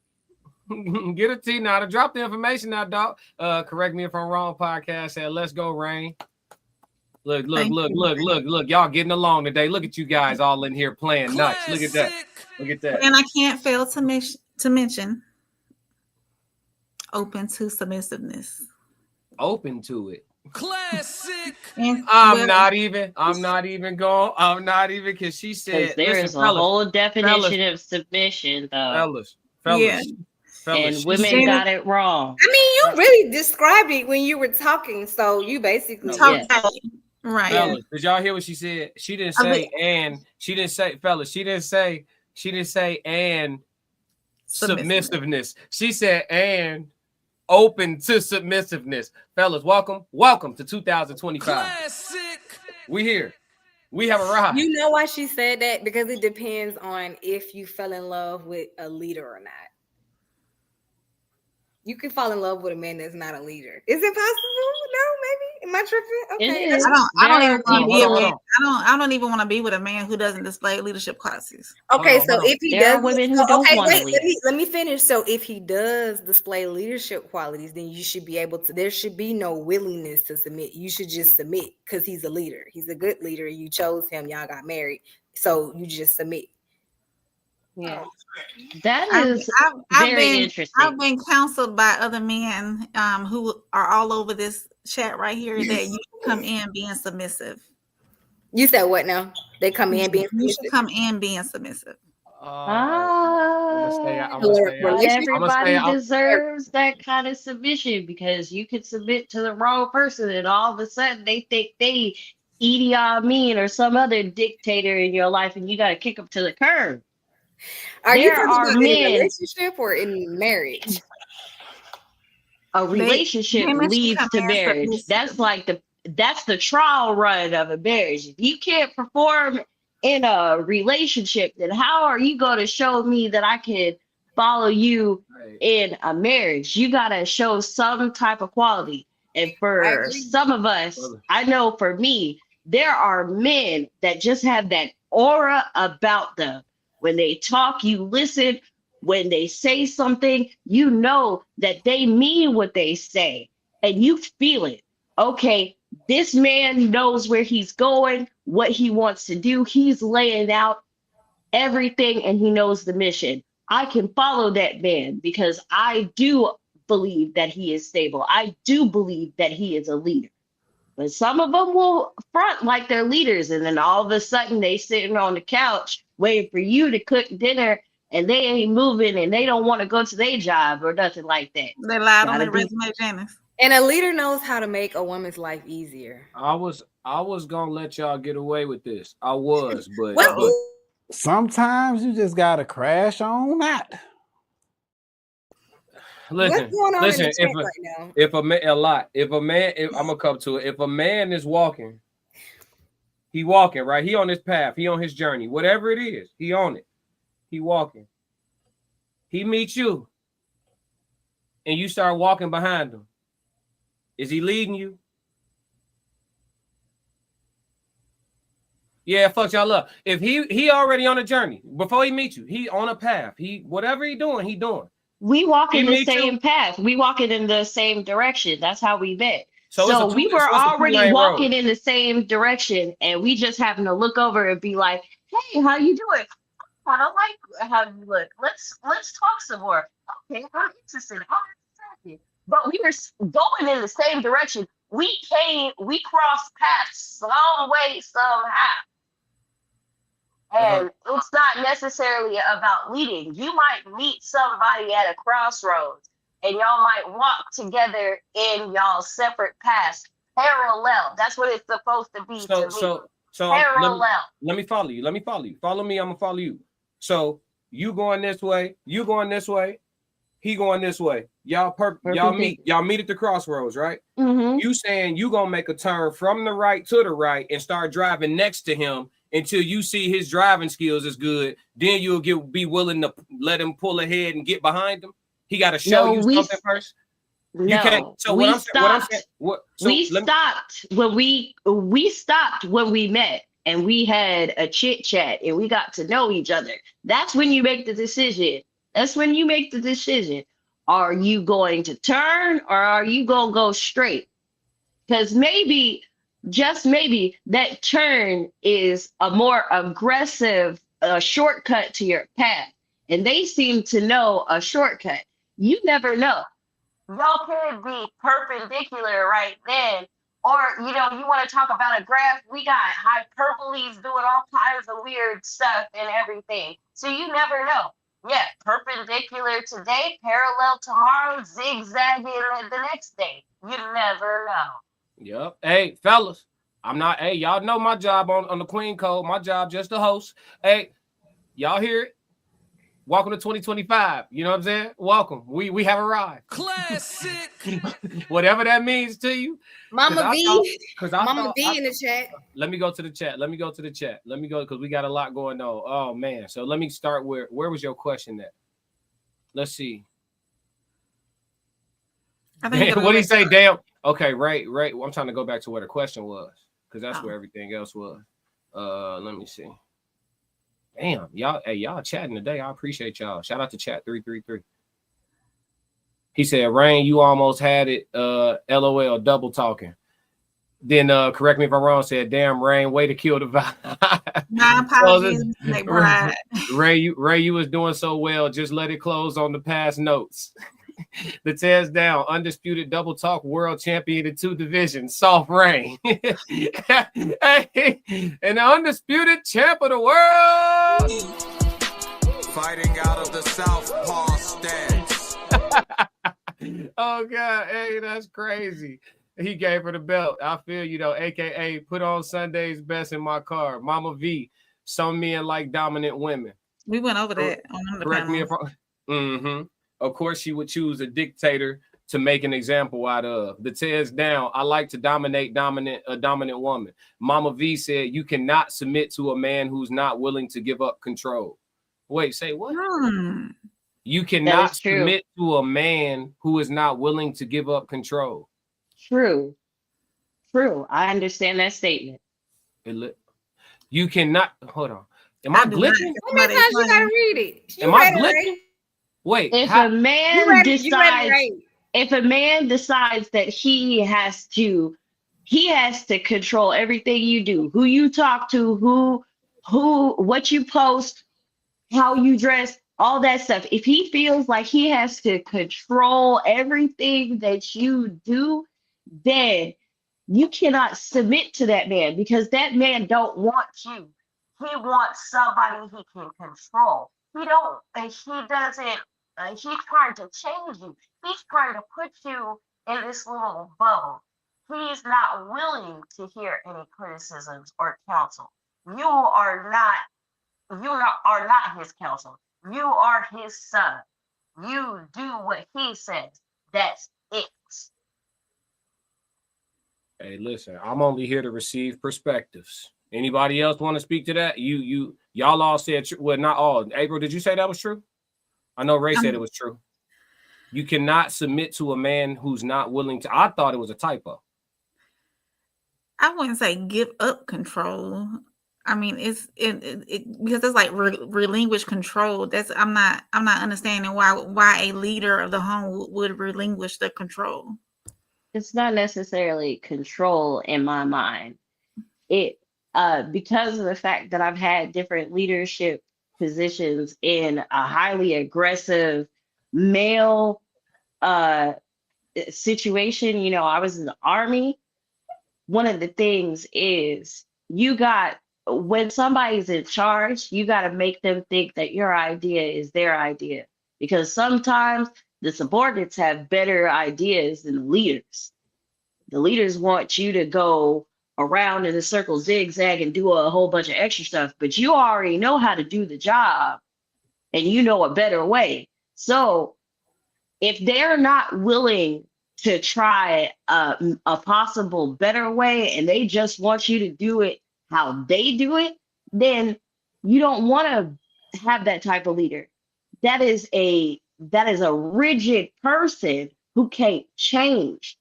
Get a T now to drop the information now, dog. Correct me if I'm wrong. Podcast said, "Let's go, Rain." Look. Y'all getting along today. Look at you guys all in here playing nuts. Look at that. And I can't fail to mention open to submissiveness. Open to it. Classic. I'm not even because she said there is a whole definition of submission, though. Fellas. And women got it wrong. I mean, you really described it when you were talking, so you basically right. Fellas, did y'all hear what she said? She didn't say she didn't say fellas. She didn't say and submissiveness. She said and open to submissiveness. Fellas, welcome to 2025. Classic. We here. We have arrived. You know why she said that? Because it depends on if you fell in love with a leader or not. You can fall in love with a man that's not a leader. Is it possible? No, maybe. Am I tripping? It Okay. is. I don't even There want to be a hold man. on. I don't even want to be with a man who doesn't display leadership qualities. Okay, Hold so on. if he There are does, women who don't okay, want to wait, lead. let me finish. So if he does display leadership qualities, then you should be able to. There should be no willingness to submit. You should just submit because he's a leader. He's a good leader. You chose him. Y'all got married, so you just submit. Yeah, that I've, is I've very been interesting. counseled by other men who are all over this chat right here that you should come in being submissive. You said what now? They come in being You should submissive? come in being submissive. I'm gonna stay. Not everybody I'm deserves that kind of submission, because you could submit to the wrong person and all of a sudden they think they Idi Amin or some other dictator in your life and you got to kick them to the curb. Are you There talking are about in a men. relationship or in marriage? A relationship leads to marriage. That's the trial run of a marriage. If you can't perform in a relationship, then how are you going to show me that I can follow you in a marriage? You got to show some type of quality. And for some of us, I know for me, there are men that just have that aura about them. When they talk, you listen. When they say something, you know that they mean what they say and you feel it. Okay, this man knows where he's going, what he wants to do. He's laying out everything and he knows the mission. I can follow that man because I do believe that he is stable. I do believe that he is a leader. But some of them will front like they're leaders, and then all of a sudden they sitting on the couch waiting for you to cook dinner, and they ain't moving, and they don't want to go to their job or nothing like that. They lied on their resume, Janice. And a leader knows how to make a woman's life easier. I was gonna let y'all get away with this. I was, but sometimes you just gotta crash on that. Listen, What's going on listen. in the chat right now? If I'm gonna come to it. If a man is walking, he walking right. He on his path. He on his journey. Whatever it is, he on it. He walking. He meets you, and you start walking behind him. Is he leading you? Yeah, fuck y'all up. If he already on a journey before he meets you, he on a path. He whatever he doing, he doing. We walk in the same path. We walking in the same direction. That's how we met. So we were already walking in the same direction, and we just happened to look over and be like, "Hey, how you doing? I don't like how you look. Let's talk some more. Okay, I'm interested. But we were going in the same direction. We crossed paths some way, somehow. And it's not necessarily about leading. You might meet somebody at a crossroads and y'all might walk together in y'all separate paths, parallel. That's what it's supposed to be to me. Parallel. Let me follow you. Follow me, I'm gonna follow you. So you going this way, he going this way. Y'all meet at the crossroads, right? Mm-hmm. You saying you gonna make a turn from the right to the right and start driving next to him until you see his driving skills is good. Then you'll be willing to let him pull ahead and get behind him. He got to show you something first. You can't. So we stopped when we met and we had a chit chat and we got to know each other. That's when you make the decision. Are you going to turn or are you going to go straight? Because just maybe, that turn is a more aggressive shortcut to your path. And they seem to know a shortcut. You never know. Y'all could be perpendicular right then. Or, you want to talk about a graph? We got hyperboles doing all kinds of weird stuff and everything. So you never know. Yeah, perpendicular today, parallel tomorrow, zigzagging the next day. You never know. Yep. Hey, fellas, y'all know my job on the Queen Code. My job just to host. Hey, y'all hear it? Welcome to 2025. You know what I'm saying? Welcome. We have arrived. Classic. Whatever that means to you. Mama V in the chat. Let me go to the chat. Because we got a lot going on. Oh man. So let me start where was your question at? Let's see. What do you say? Damn. Okay, right. Well, I'm trying to go back to where the question was, because that's Oh. where everything else was. Let me see. Damn, y'all chatting today. I appreciate y'all. Shout out to chat 333. He said, Rain, you almost had it. LOL, double talking. Then correct me if I'm wrong, said, damn, Rain, way to kill the vibe. My apologies, McBride. Ray, you was doing so well. Just let it close on the past notes. The tears down, undisputed double talk world champion in 2 divisions, Soft Rain. And the undisputed champ of the world. Fighting out of the southpaw stance. Oh God, hey, that's crazy. He gave her the belt. I feel you though, aka put on Sunday's best in my car. Mama V, some men like dominant women. We went over that on the Correct me panel. if Of course, she would choose a dictator to make an example out of. The tears down. I like to dominate a dominant woman. Mama V said, you cannot submit to a man who's not willing to give up control. Wait, say what? You cannot submit to a man who is not willing to give up control. True. I understand that statement. You cannot. Hold on. Am I glitching? How many times you gotta read it? Am I glitching? Wait. If a man decides that he has to control everything you do, who you talk to, what you post, how you dress, all that stuff. If he feels like he has to control everything that you do, then you cannot submit to that man, because that man don't want you. He wants somebody he can control. He doesn't. He's trying to change you. He's trying to put you in this little bubble. He's not willing to hear any criticisms or counsel. You are not his counsel. You are his son. You do what he says. That's it. Hey, listen, I'm only here to receive perspectives. Anybody else want to speak to that? Y'all all said, well, not all. April, did you say that was true? I know Ray said it was true. You cannot submit to a man who's not willing to. I thought it was a typo. I wouldn't say give up control. I mean, it's because it's like relinquish control. I'm not understanding why a leader of the home would relinquish the control. It's not necessarily control in my mind. Because of the fact that I've had different leadership positions in a highly aggressive male situation. I was in the Army. One of the things is when somebody's in charge, you got to make them think that your idea is their idea, because sometimes the subordinates have better ideas than the leaders. The leaders want you to go around in a circle, zigzag, and do a whole bunch of extra stuff, but you already know how to do the job and you know a better way. So if they're not willing to try a possible better way and they just want you to do it how they do it, then you don't want to have that type of leader. That is a rigid person who can't change.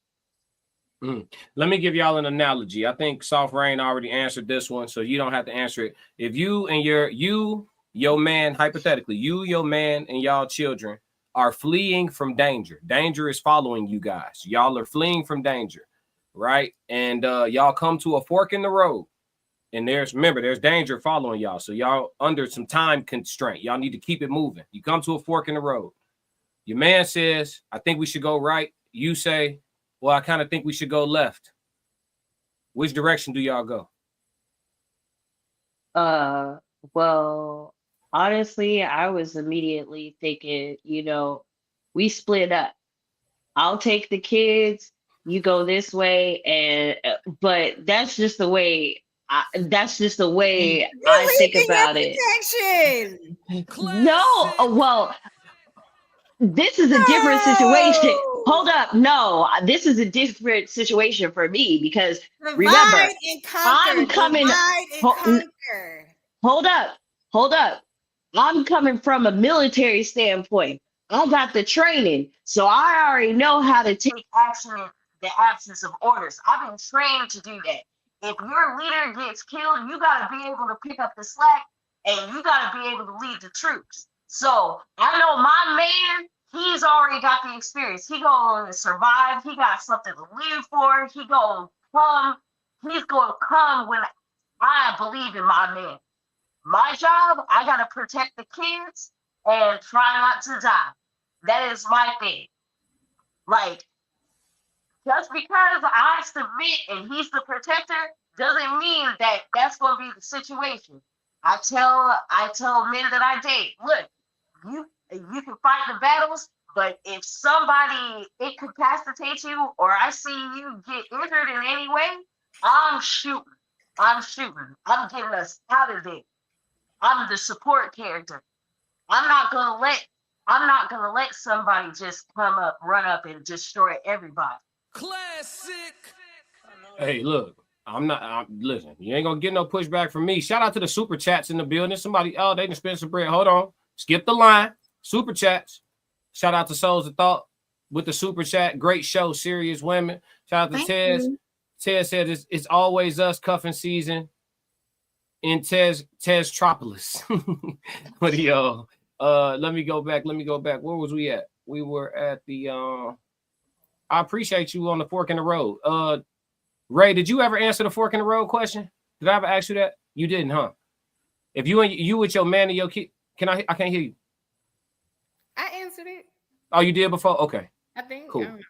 Let me give y'all an analogy. I think Soft Rain already answered this one, so you don't have to answer it. If you and your man, hypothetically, your man and y'all children are fleeing from danger. Danger is following you guys. Y'all are fleeing from danger, right? And y'all come to a fork in the road. And there's danger following y'all. So y'all under some time constraint. Y'all need to keep it moving. You come to a fork in the road. Your man says, I think we should go right. You say, well, I kind of think we should go left. Which direction do y'all go? Well, honestly, I was immediately thinking, we split up. I'll take the kids, you go this way, but that's just the way I think about it. No, well, this is a different situation. Hold up. No, this is a different situation for me, because remember, I'm coming. Hold up. I'm coming from a military standpoint. I got the training, so I already know how to take action the absence of orders. I've been trained to do that. If your leader gets killed, you got to be able to pick up the slack and you got to be able to lead the troops. So I know my man, he's already got the experience. He gonna survive. He got something to live for. He's gonna come when I believe in my man. My job, I gotta protect the kids and try not to die. That is my thing. Like, just because I submit and he's the protector doesn't mean that that's gonna be the situation. I tell men that I date, look, you can fight the battles, but if somebody incapacitates you or I see you get injured in any way, I'm shooting. I'm getting us out of there. I'm the support character. I'm not gonna let somebody just run up and destroy everybody. Classic. Hey, look, listen, you ain't gonna get no pushback from me. Shout out to the super chats in the building. Somebody, they can spend some bread. Hold on. Skip the line. Super chats. Shout out to Souls of Thought with the super chat. Great show, serious women. Shout out to Tez. Tez said it's always us cuffing season in Testropolis. But let me go back. Where was we at? We were at the I appreciate you on the fork in the road. Ray, did you ever answer the fork in the road question? Did I ever ask you that? You didn't, huh? If you with your man and your kid, I can't hear you. I answered it. Oh, you did before? Okay. I think. Cool. I don't know.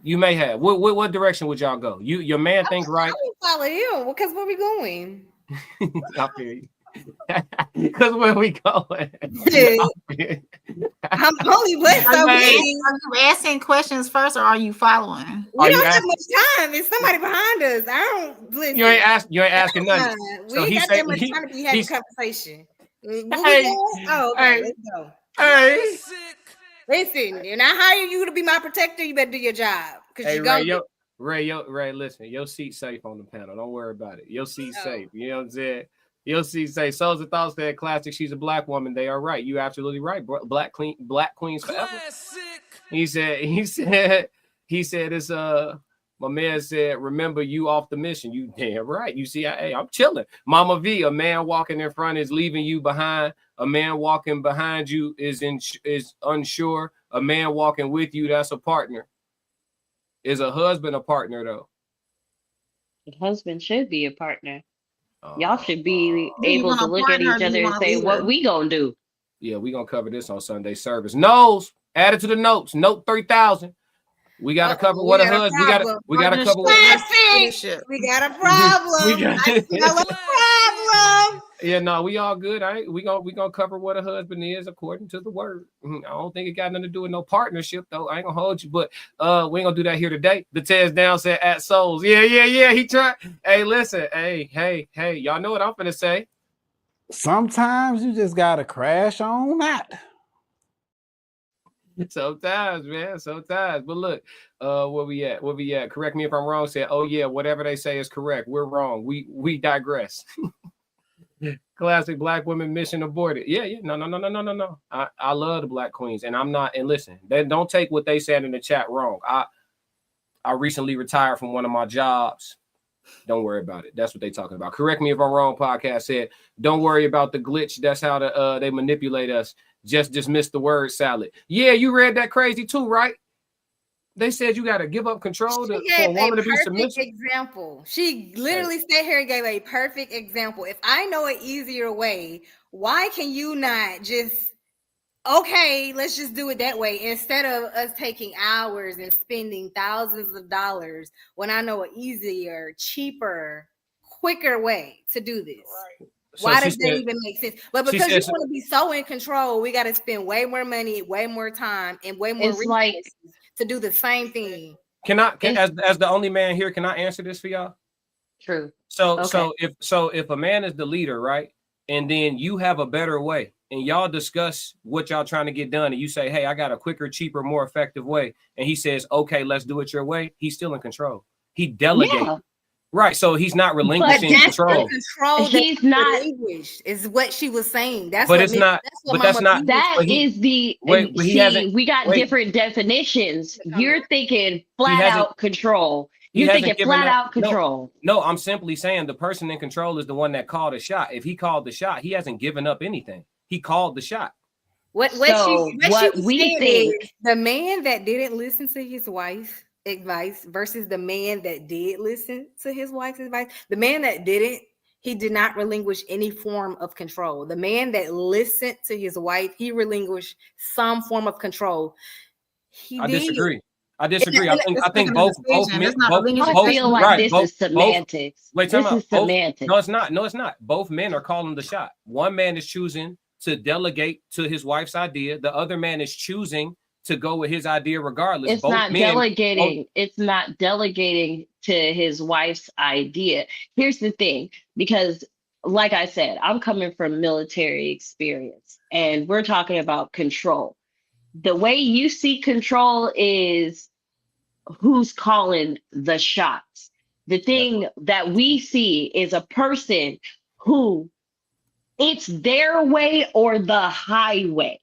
You may have. What direction would y'all go? Your man think right? I would follow him because where we going? I feel you. Because where we going? I'm only with Are you asking questions first or are you following? We don't have much time. There's somebody behind us. I don't listen. You ain't asking nothing. We ain't got that much time to be having conversation. Okay, let's go. Hey. Listen, and I hire you to be my protector. You better do your job. Hey, Ray, listen, your seat's safe on the panel. Don't worry about it. Your seat's safe. You know what I'm saying? Your seat's safe. Souls of Thoughts said classic. She's a black woman. They are right. You absolutely right. Black queens forever. Classic. He said it's my man said, remember you off the mission. You damn right. You see, I'm chilling. Mama V, a man walking in front is leaving you behind. A man walking behind you is unsure. A man walking with you, that's a partner. Is a husband a partner, though? A husband should be a partner. Y'all should be able to look at each other and say, what we gonna do? Yeah, we gonna cover this on Sunday service. Notes, add it to the notes. Note 3000. We gotta cover what a husband. We gotta cover what we got a problem. I smell a problem. Yeah, no, we all good. We gonna cover what a husband is according to the word. I don't think it got nothing to do with no partnership, though. I ain't gonna hold you, but we ain't gonna do that here today. The Tez down said at Souls. Yeah. He tried. Hey, listen. Hey. Y'all know what I'm finna say. Sometimes you just gotta crash on that. Sometimes, man. Sometimes. But look, where we at? Correct me if I'm wrong. Said, oh yeah, whatever they say is correct. We're wrong. We digress. Classic black women mission aborted. Yeah. No. I love the black queens, and I'm not. And listen, they don't take what they said in the chat wrong. I recently retired from one of my jobs. Don't worry about it. That's what they talking about. Correct me if I'm wrong. Podcast said, don't worry about the glitch. That's how they manipulate us. Just dismiss the word salad. Yeah, you read that crazy too, right? They said you got to give up control for a woman to be submissive. Example. She literally sat here and gave a perfect example. If I know an easier way, why can you not just, okay, let's just do it that way instead of us taking hours and spending thousands of dollars when I know an easier, cheaper, quicker way to do this? Right. So why does that even make sense? But because you want to be so in control, we got to spend way more money, way more time, and way more resources to do the same thing. As the only man here, can I answer this for y'all? True. So if a man is the leader, right, and then you have a better way, and y'all discuss what y'all trying to get done, and you say, hey, I got a quicker, cheaper, more effective way, and he says, okay, let's do it your way, he's still in control. He delegates. Yeah. Right. So he's not But relinquishing that's the control. control He's that's not. relinquished, is what she was saying. That's But what it's not. that's what But that's Mama not. P was That But saying. he is the wait. But he hasn't. see, we got Wait. different definitions. Come on. You're thinking He flat hasn't. out control. He You're hasn't thinking given flat up. out No. control. No. I'm simply saying the person in control is the one that called a shot. If he called the shot, he hasn't given up anything. He called the shot. What So she what was we saying think, is the man that didn't listen to his wife's advice versus the man that did listen to his wife's advice. The man that didn't, he did not relinquish any form of control. The man that listened to his wife, he relinquished some form of control. He I did. disagree. I disagree. And I think both decision. men That's not both relinquishing. I both feel like right this both is both semantics. wait time This out is both semantics. no it's not both men are calling the shot. One man is choosing to delegate to his wife's idea. The other man is choosing to go with his idea regardless. It's Both not men delegating. It's not delegating to his wife's idea. Here's the thing, because like I said, I'm coming from military experience and we're talking about control. The way you see control is who's calling the shots. The thing that we see is a person who it's their way or the highway.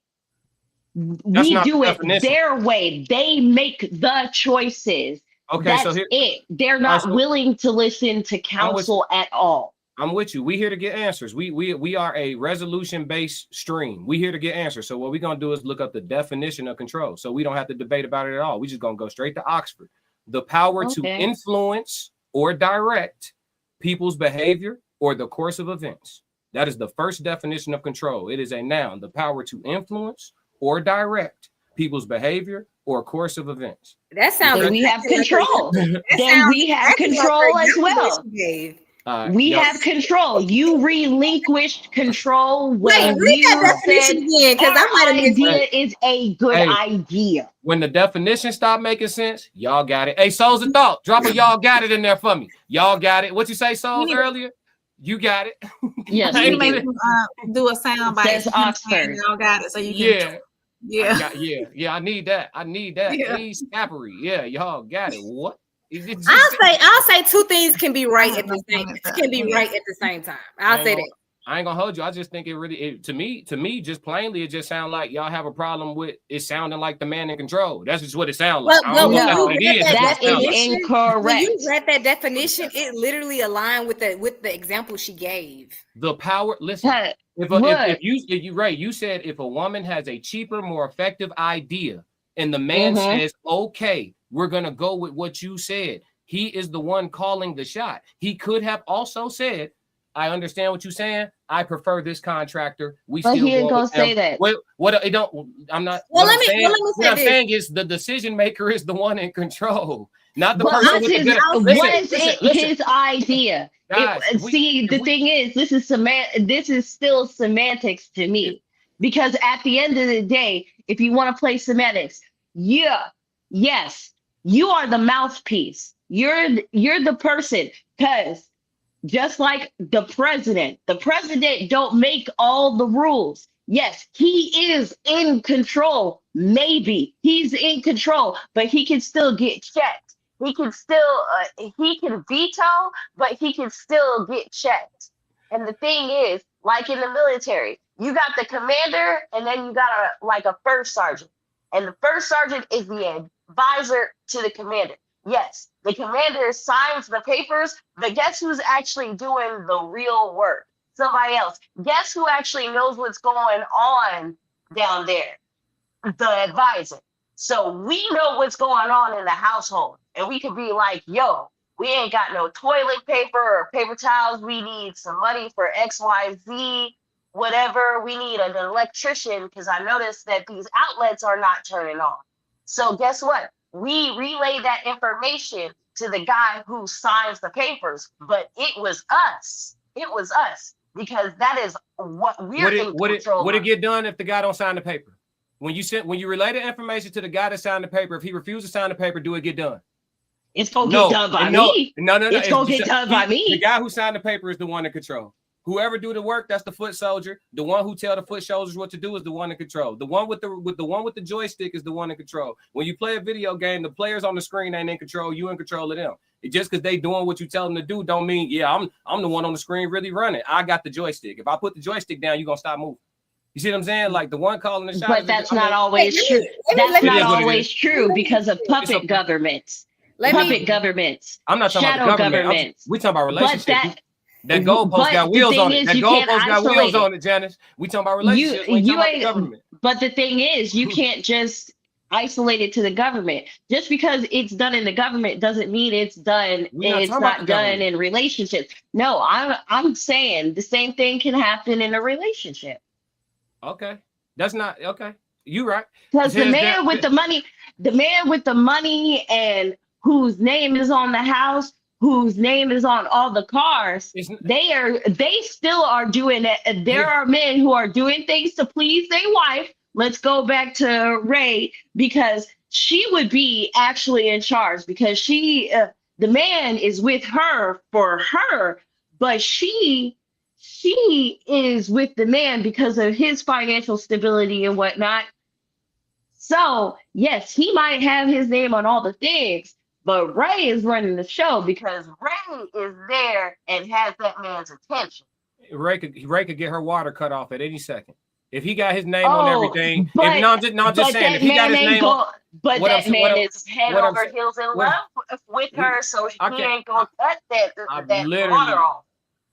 That's We not do the it definition. their way. They make the choices. Okay, That's so here it. They're all right, not so willing to listen to I'm with you. counsel at all. I'm with you. We here to get answers. We are a resolution-based stream. We here to get answers. So what we're gonna do is look up the definition of control. So we don't have to debate about it at all. We just gonna go straight to Oxford. The power to Okay. influence or direct people's behavior or the course of events. That is the first definition of control. It is a noun. The power to influence or direct people's behavior or course of events. That sounds Then we have exactly like her control. that Then sounds we have exactly like her control as example that well. she gave. We Y'all, have control. You relinquished control Wait, when read that you definition said again, because I our might have missed it. idea is a good hey, idea. when the definition stop making sense, y'all got it. Hey, Souls of Thought, drop a y'all got it in there for me. Y'all got it. What you say, Souls, earlier? You got it. Yes, You we make do. them do a sound bite. Says Oxford. Y'all got it, so you can. Yeah. I need that. Yeah. Hey, scappery. Yeah, y'all got it. What? I'll say two things can be right at the same time. I'll say that. I ain't gonna hold you. I just think to me, just plainly, it just sounds like y'all have a problem with it sounding like the man in control. That's just what it sounds like. I don't know no, what it is. that is like. incorrect. When you read that definition, it literally aligned with the example she gave. The power. Listen, if you said if a woman has a cheaper, more effective idea, and the man says, "Okay, we're gonna go with what you said," he is the one calling the shot. He could have also said, I understand what you're saying. I prefer this contractor. But he ain't gonna say that. What it don't. I'm not. Well, what let I'm me say saying is the decision maker is the one in control, not the But person with the what is his idea? Guys, the thing is, this is still semantics to me, because at the end of the day, if you want to play semantics, yes, you are the mouthpiece. You're the person, because just like the president don't make all the rules. Yes, he is in control. Maybe he's in control, but he can still get checked. He can still he can veto, but he can still get checked. And the thing is, like in the military, you got the commander, and then you got a first sergeant, and the first sergeant is the advisor to the commander. Yes, the commander signs the papers, but guess who's actually doing the real work? Somebody else. Guess who actually knows what's going on down there? The advisor. So we know what's going on in the household, and we could be like, yo, we ain't got no toilet paper or paper towels. We need some money for XYZ, whatever. We need an electrician because I noticed that these outlets are not turning on. So guess what? We relay that information to the guy who signs the papers, but it was us. It was us, because that is what we're in control of. Would it get done if the guy don't sign the paper? When you relay the information to the guy that signed the paper, if he refuses to sign the paper, do it get done? It's gonna get done by me. No. It's gonna get done by me. The guy who signed the paper is the one in control. Whoever do the work, that's the foot soldier. The one who tell the foot soldiers what to do is the one in control. The one with the joystick is the one in control. When you play a video game, the players on the screen ain't in control. You in control of them. Just because they doing what you tell them to do, don't mean I'm the one on the screen really running. I got the joystick. If I put the joystick down, you're gonna stop moving. You see what I'm saying? Like the one calling the shots. But that's not always true. That's not always true because of puppet governments. Puppet governments. I'm not talking about the government. We talking about relationships. That goalpost got wheels on it. That goalpost got wheels on it, Janice. We talking about relationships. You ain't government. But the thing is, you can't just isolate it to the government. Just because it's done in the government doesn't mean it's done. It's not done in relationships. No, I'm saying the same thing can happen in a relationship. Okay, that's not okay. You right. Because the man with the money and whose name is on the house, whose name is on all the cars, they still are doing it. There are men who are doing things to please their wife. Let's go back to Ray, because she would be actually in charge, because the man is with her for her, but she is with the man because of his financial stability and whatnot. So yes, he might have his name on all the things, but Ray is running the show because Ray is there and has that man's attention. Ray could get her water cut off at any second. If he got his name on everything, I'm just saying, if he got his name on, but that man is head over heels in love with her, so he ain't gonna cut that water off.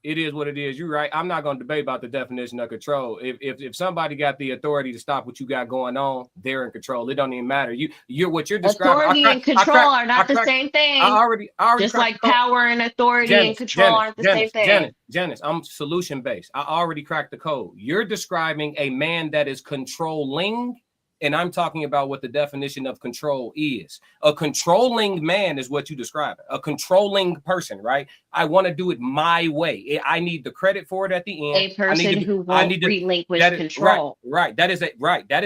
It is what it is. You're right. I'm not going to debate about the definition of control. If somebody got the authority to stop what you got going on, they're in control. It don't even matter. What you're describing. Authority and control are not the same thing. I already just like power and authority and control aren't the same thing. Janice, I'm solution based. I already cracked the code. You're describing a man that is controlling. And I'm talking about what the definition of control is. A controlling man is what you describe. A controlling person, right? I want to do it my way. I need the credit for it at the end. A person who won't relinquish control. Right. That is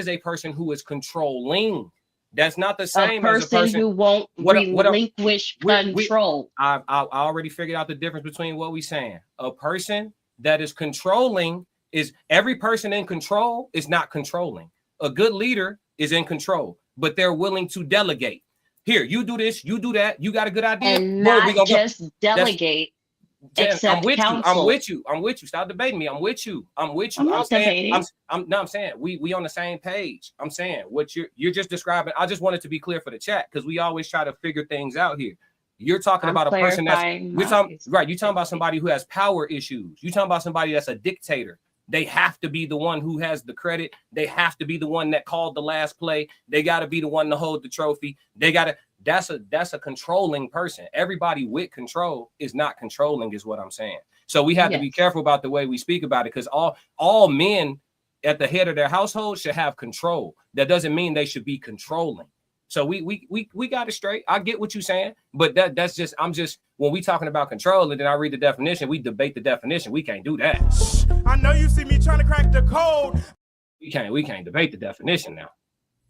a person who is controlling. That's not the same as a person who won't relinquish control. I already figured out the difference between what we're saying. A person that is controlling is every person in control is not controlling. A good leader is in control, but they're willing to delegate. Here, you do this, you do that. You got a good idea, and not just delegate. Except I'm with counsel. you. I'm with you. Stop debating me. I'm with you. I'm saying we on the same page. I'm saying what you're just describing. I just wanted to be clear for the chat because we always try to figure things out here. You're talking about a person you're talking about somebody who has power issues. You're talking about somebody that's a dictator. They have to be the one who has the credit. They have to be the one that called the last play. They got to be the one to hold the trophy. That's a controlling person. Everybody with control is not controlling, is what I'm saying. So we have to be careful about the way we speak about it, because all men at the head of their household should have control. That doesn't mean they should be controlling. So we got it straight. I get what you're saying, but I'm just when we talking about control and then I read the definition, we debate the definition. We can't do that. I know you see me trying to crack the code. We can't debate the definition now.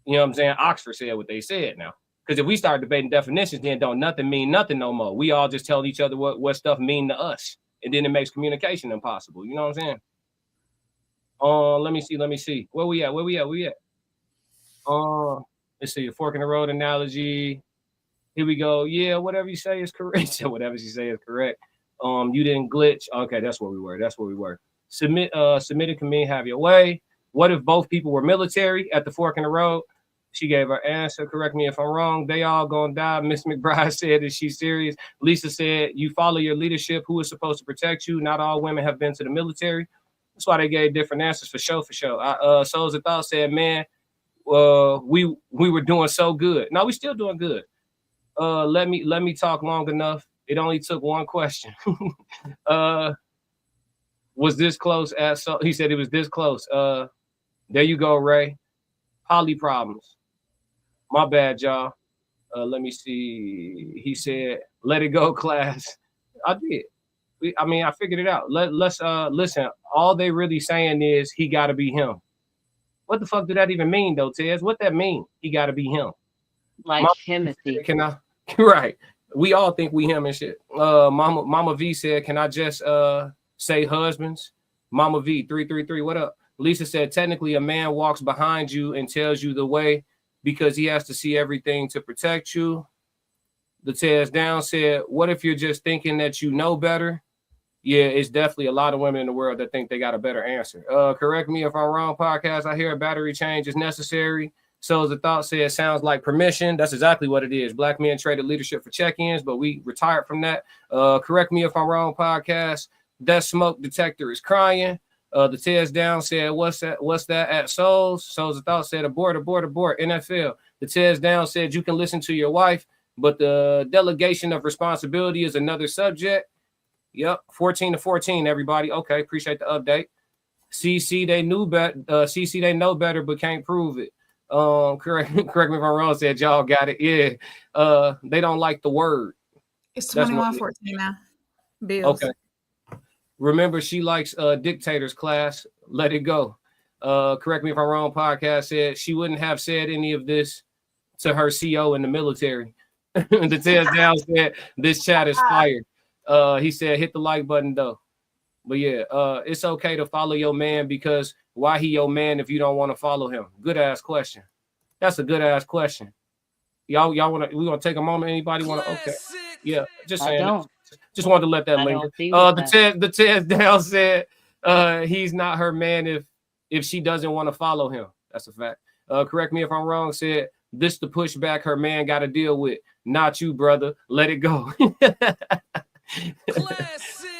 You know what I'm saying? Oxford said what they said now. Because if we start debating definitions, then don't nothing mean nothing no more. We all just tell each other what stuff mean to us, and then it makes communication impossible. You know what I'm saying? Let me see. Where we at? Let's see, a fork in the road analogy. Here we go. Yeah, whatever you say is correct. Whatever you say is correct. You didn't glitch. Okay, that's where we were. Submitted can mean have your way. What if both people were military at the fork in the road? She gave her answer. Correct me if I'm wrong. They all gonna die. Miss McBride said, is she serious? Lisa said, you follow your leadership. Who is supposed to protect you? Not all women have been to the military. That's why they gave different answers for sure. Souls of Thought said, man, we were doing so good. No, we still doing good. Let me talk long enough. It only took one question. Was this close? He said it was this close. There you go, Ray. Poly problems. My bad, y'all. Let me see. He said, let it go, class. I did. I figured it out. Let's listen. All they really saying is he got to be him. What the fuck did that even mean, though, Tez? What that mean? He got to be him. Like Timothy. Can I? Right. We all think we him and shit. Mama V said, can I just say husbands? Mama V 333. What up? Lisa said, technically, a man walks behind you and tells you the way because he has to see everything to protect you. The Tez Down said, what if you're just thinking that you know better? Yeah, it's definitely a lot of women in the world that think they got a better answer. Correct me if I'm wrong, podcast. I hear a battery change is necessary. So as the thought said, sounds like permission. That's exactly what it is. Black men traded leadership for check-ins, but we retired from that. Correct me if I'm wrong, podcast. That smoke detector is crying. The Tez Down said, what's that at Souls? Souls of Thought said, abort, NFL. The Tez Down said, you can listen to your wife, but the delegation of responsibility is another subject. Yep, 14-14, everybody. Okay, appreciate the update. CC, they knew better. CC, they know better, but can't prove it. Correct me if I'm wrong. Said y'all got it. Yeah. They don't like the word. It's 21-14 now. Bills. Okay. Remember, she likes dictators. Class, let it go. Correct me if I'm wrong. Podcast said she wouldn't have said any of this to her CO in the military. The Tez Down said this chat is fired. He said hit the like button though. But yeah, it's okay to follow your man because why he your man if you don't want to follow him? Good ass question. That's a good ass question. Y'all want to? We gonna take a moment. Anybody want to? Okay. Yeah, just saying. Just wanted to let that linger. The Tez Down said he's not her man if she doesn't want to follow him. That's a fact. Correct me if I'm wrong. Said this the pushback her man got to deal with. Not you, brother. Let it go.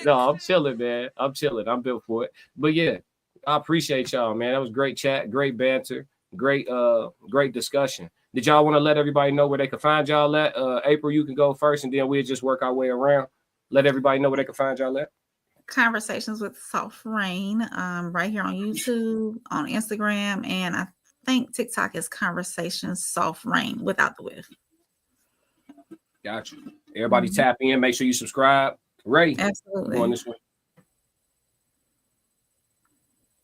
No, I'm chilling, man. I'm chilling. I'm built for it. But yeah, I appreciate y'all, man. That was great chat, great banter, great discussion. Did y'all want to let everybody know where they can find y'all at? April, you can go first, and then we'll just work our way around. Let everybody know where they can find y'all at. Conversations with Soft Rain, right here on YouTube, on Instagram, and I think TikTok is Conversations Soft Rain without the whiff. Got you. Everybody tap in. Make sure you subscribe. Ray, absolutely. Going this way.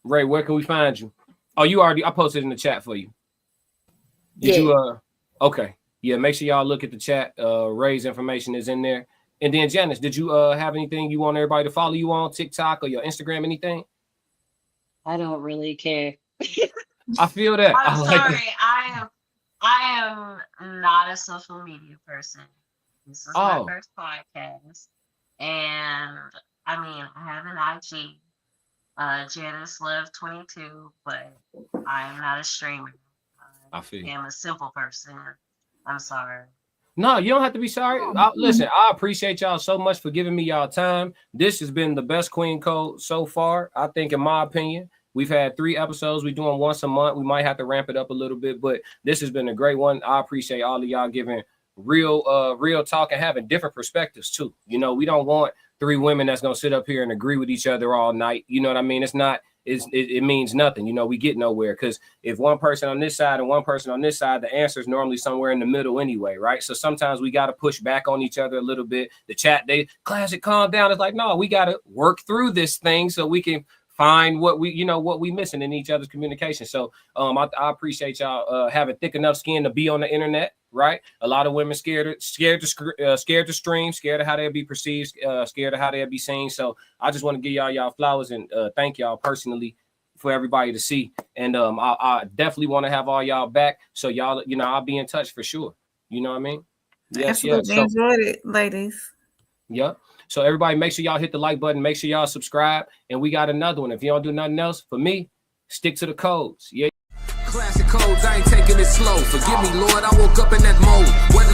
Ray, where can we find you? Oh, I posted in the chat for you. Did you? Okay. Yeah, make sure y'all look at the chat. Ray's information is in there. And then Janice, did you have anything you want everybody to follow you on TikTok or your Instagram? Anything? I don't really care. I feel that. I'm sorry. I am not a social media person. This is my first podcast. And I mean, I have an IG, Janice Love 22, but I am not a streamer. I am a simple person. I'm sorry. No, you don't have to be sorry. Listen, I appreciate y'all so much for giving me y'all time. This has been the best Queen Code so far, I think, in my opinion. We've had 3 episodes. We're doing once a month. We might have to ramp it up a little bit, but this has been a great one. I appreciate all of y'all giving real talk and having different perspectives too. You know, we don't want 3 women that's gonna sit up here and agree with each other all night. You know what I mean? It means nothing. You know, we get nowhere because if one person on this side and one person on this side, the answer is normally somewhere in the middle anyway, right? So sometimes we got to push back on each other a little bit. The chat, classic, calm down. It's like, no, we got to work through this thing so we can find what we missing in each other's communication. So I appreciate y'all having thick enough skin to be on the internet, right? A lot of women scared to stream, scared of how they'll be perceived, scared of how they'll be seen. So I just want to give y'all flowers and thank y'all personally for everybody to see. And I definitely want to have all y'all back. So y'all, I'll be in touch for sure. You know what I mean? Yes, absolutely. So, enjoyed it, ladies. Yep. So everybody, make sure y'all hit the like button. Make sure y'all subscribe. And we got another one. If you don't do nothing else, for me, stick to the codes. Yeah. Classic codes, I ain't taking it slow. Forgive me, Lord, I woke up in that mode. Whether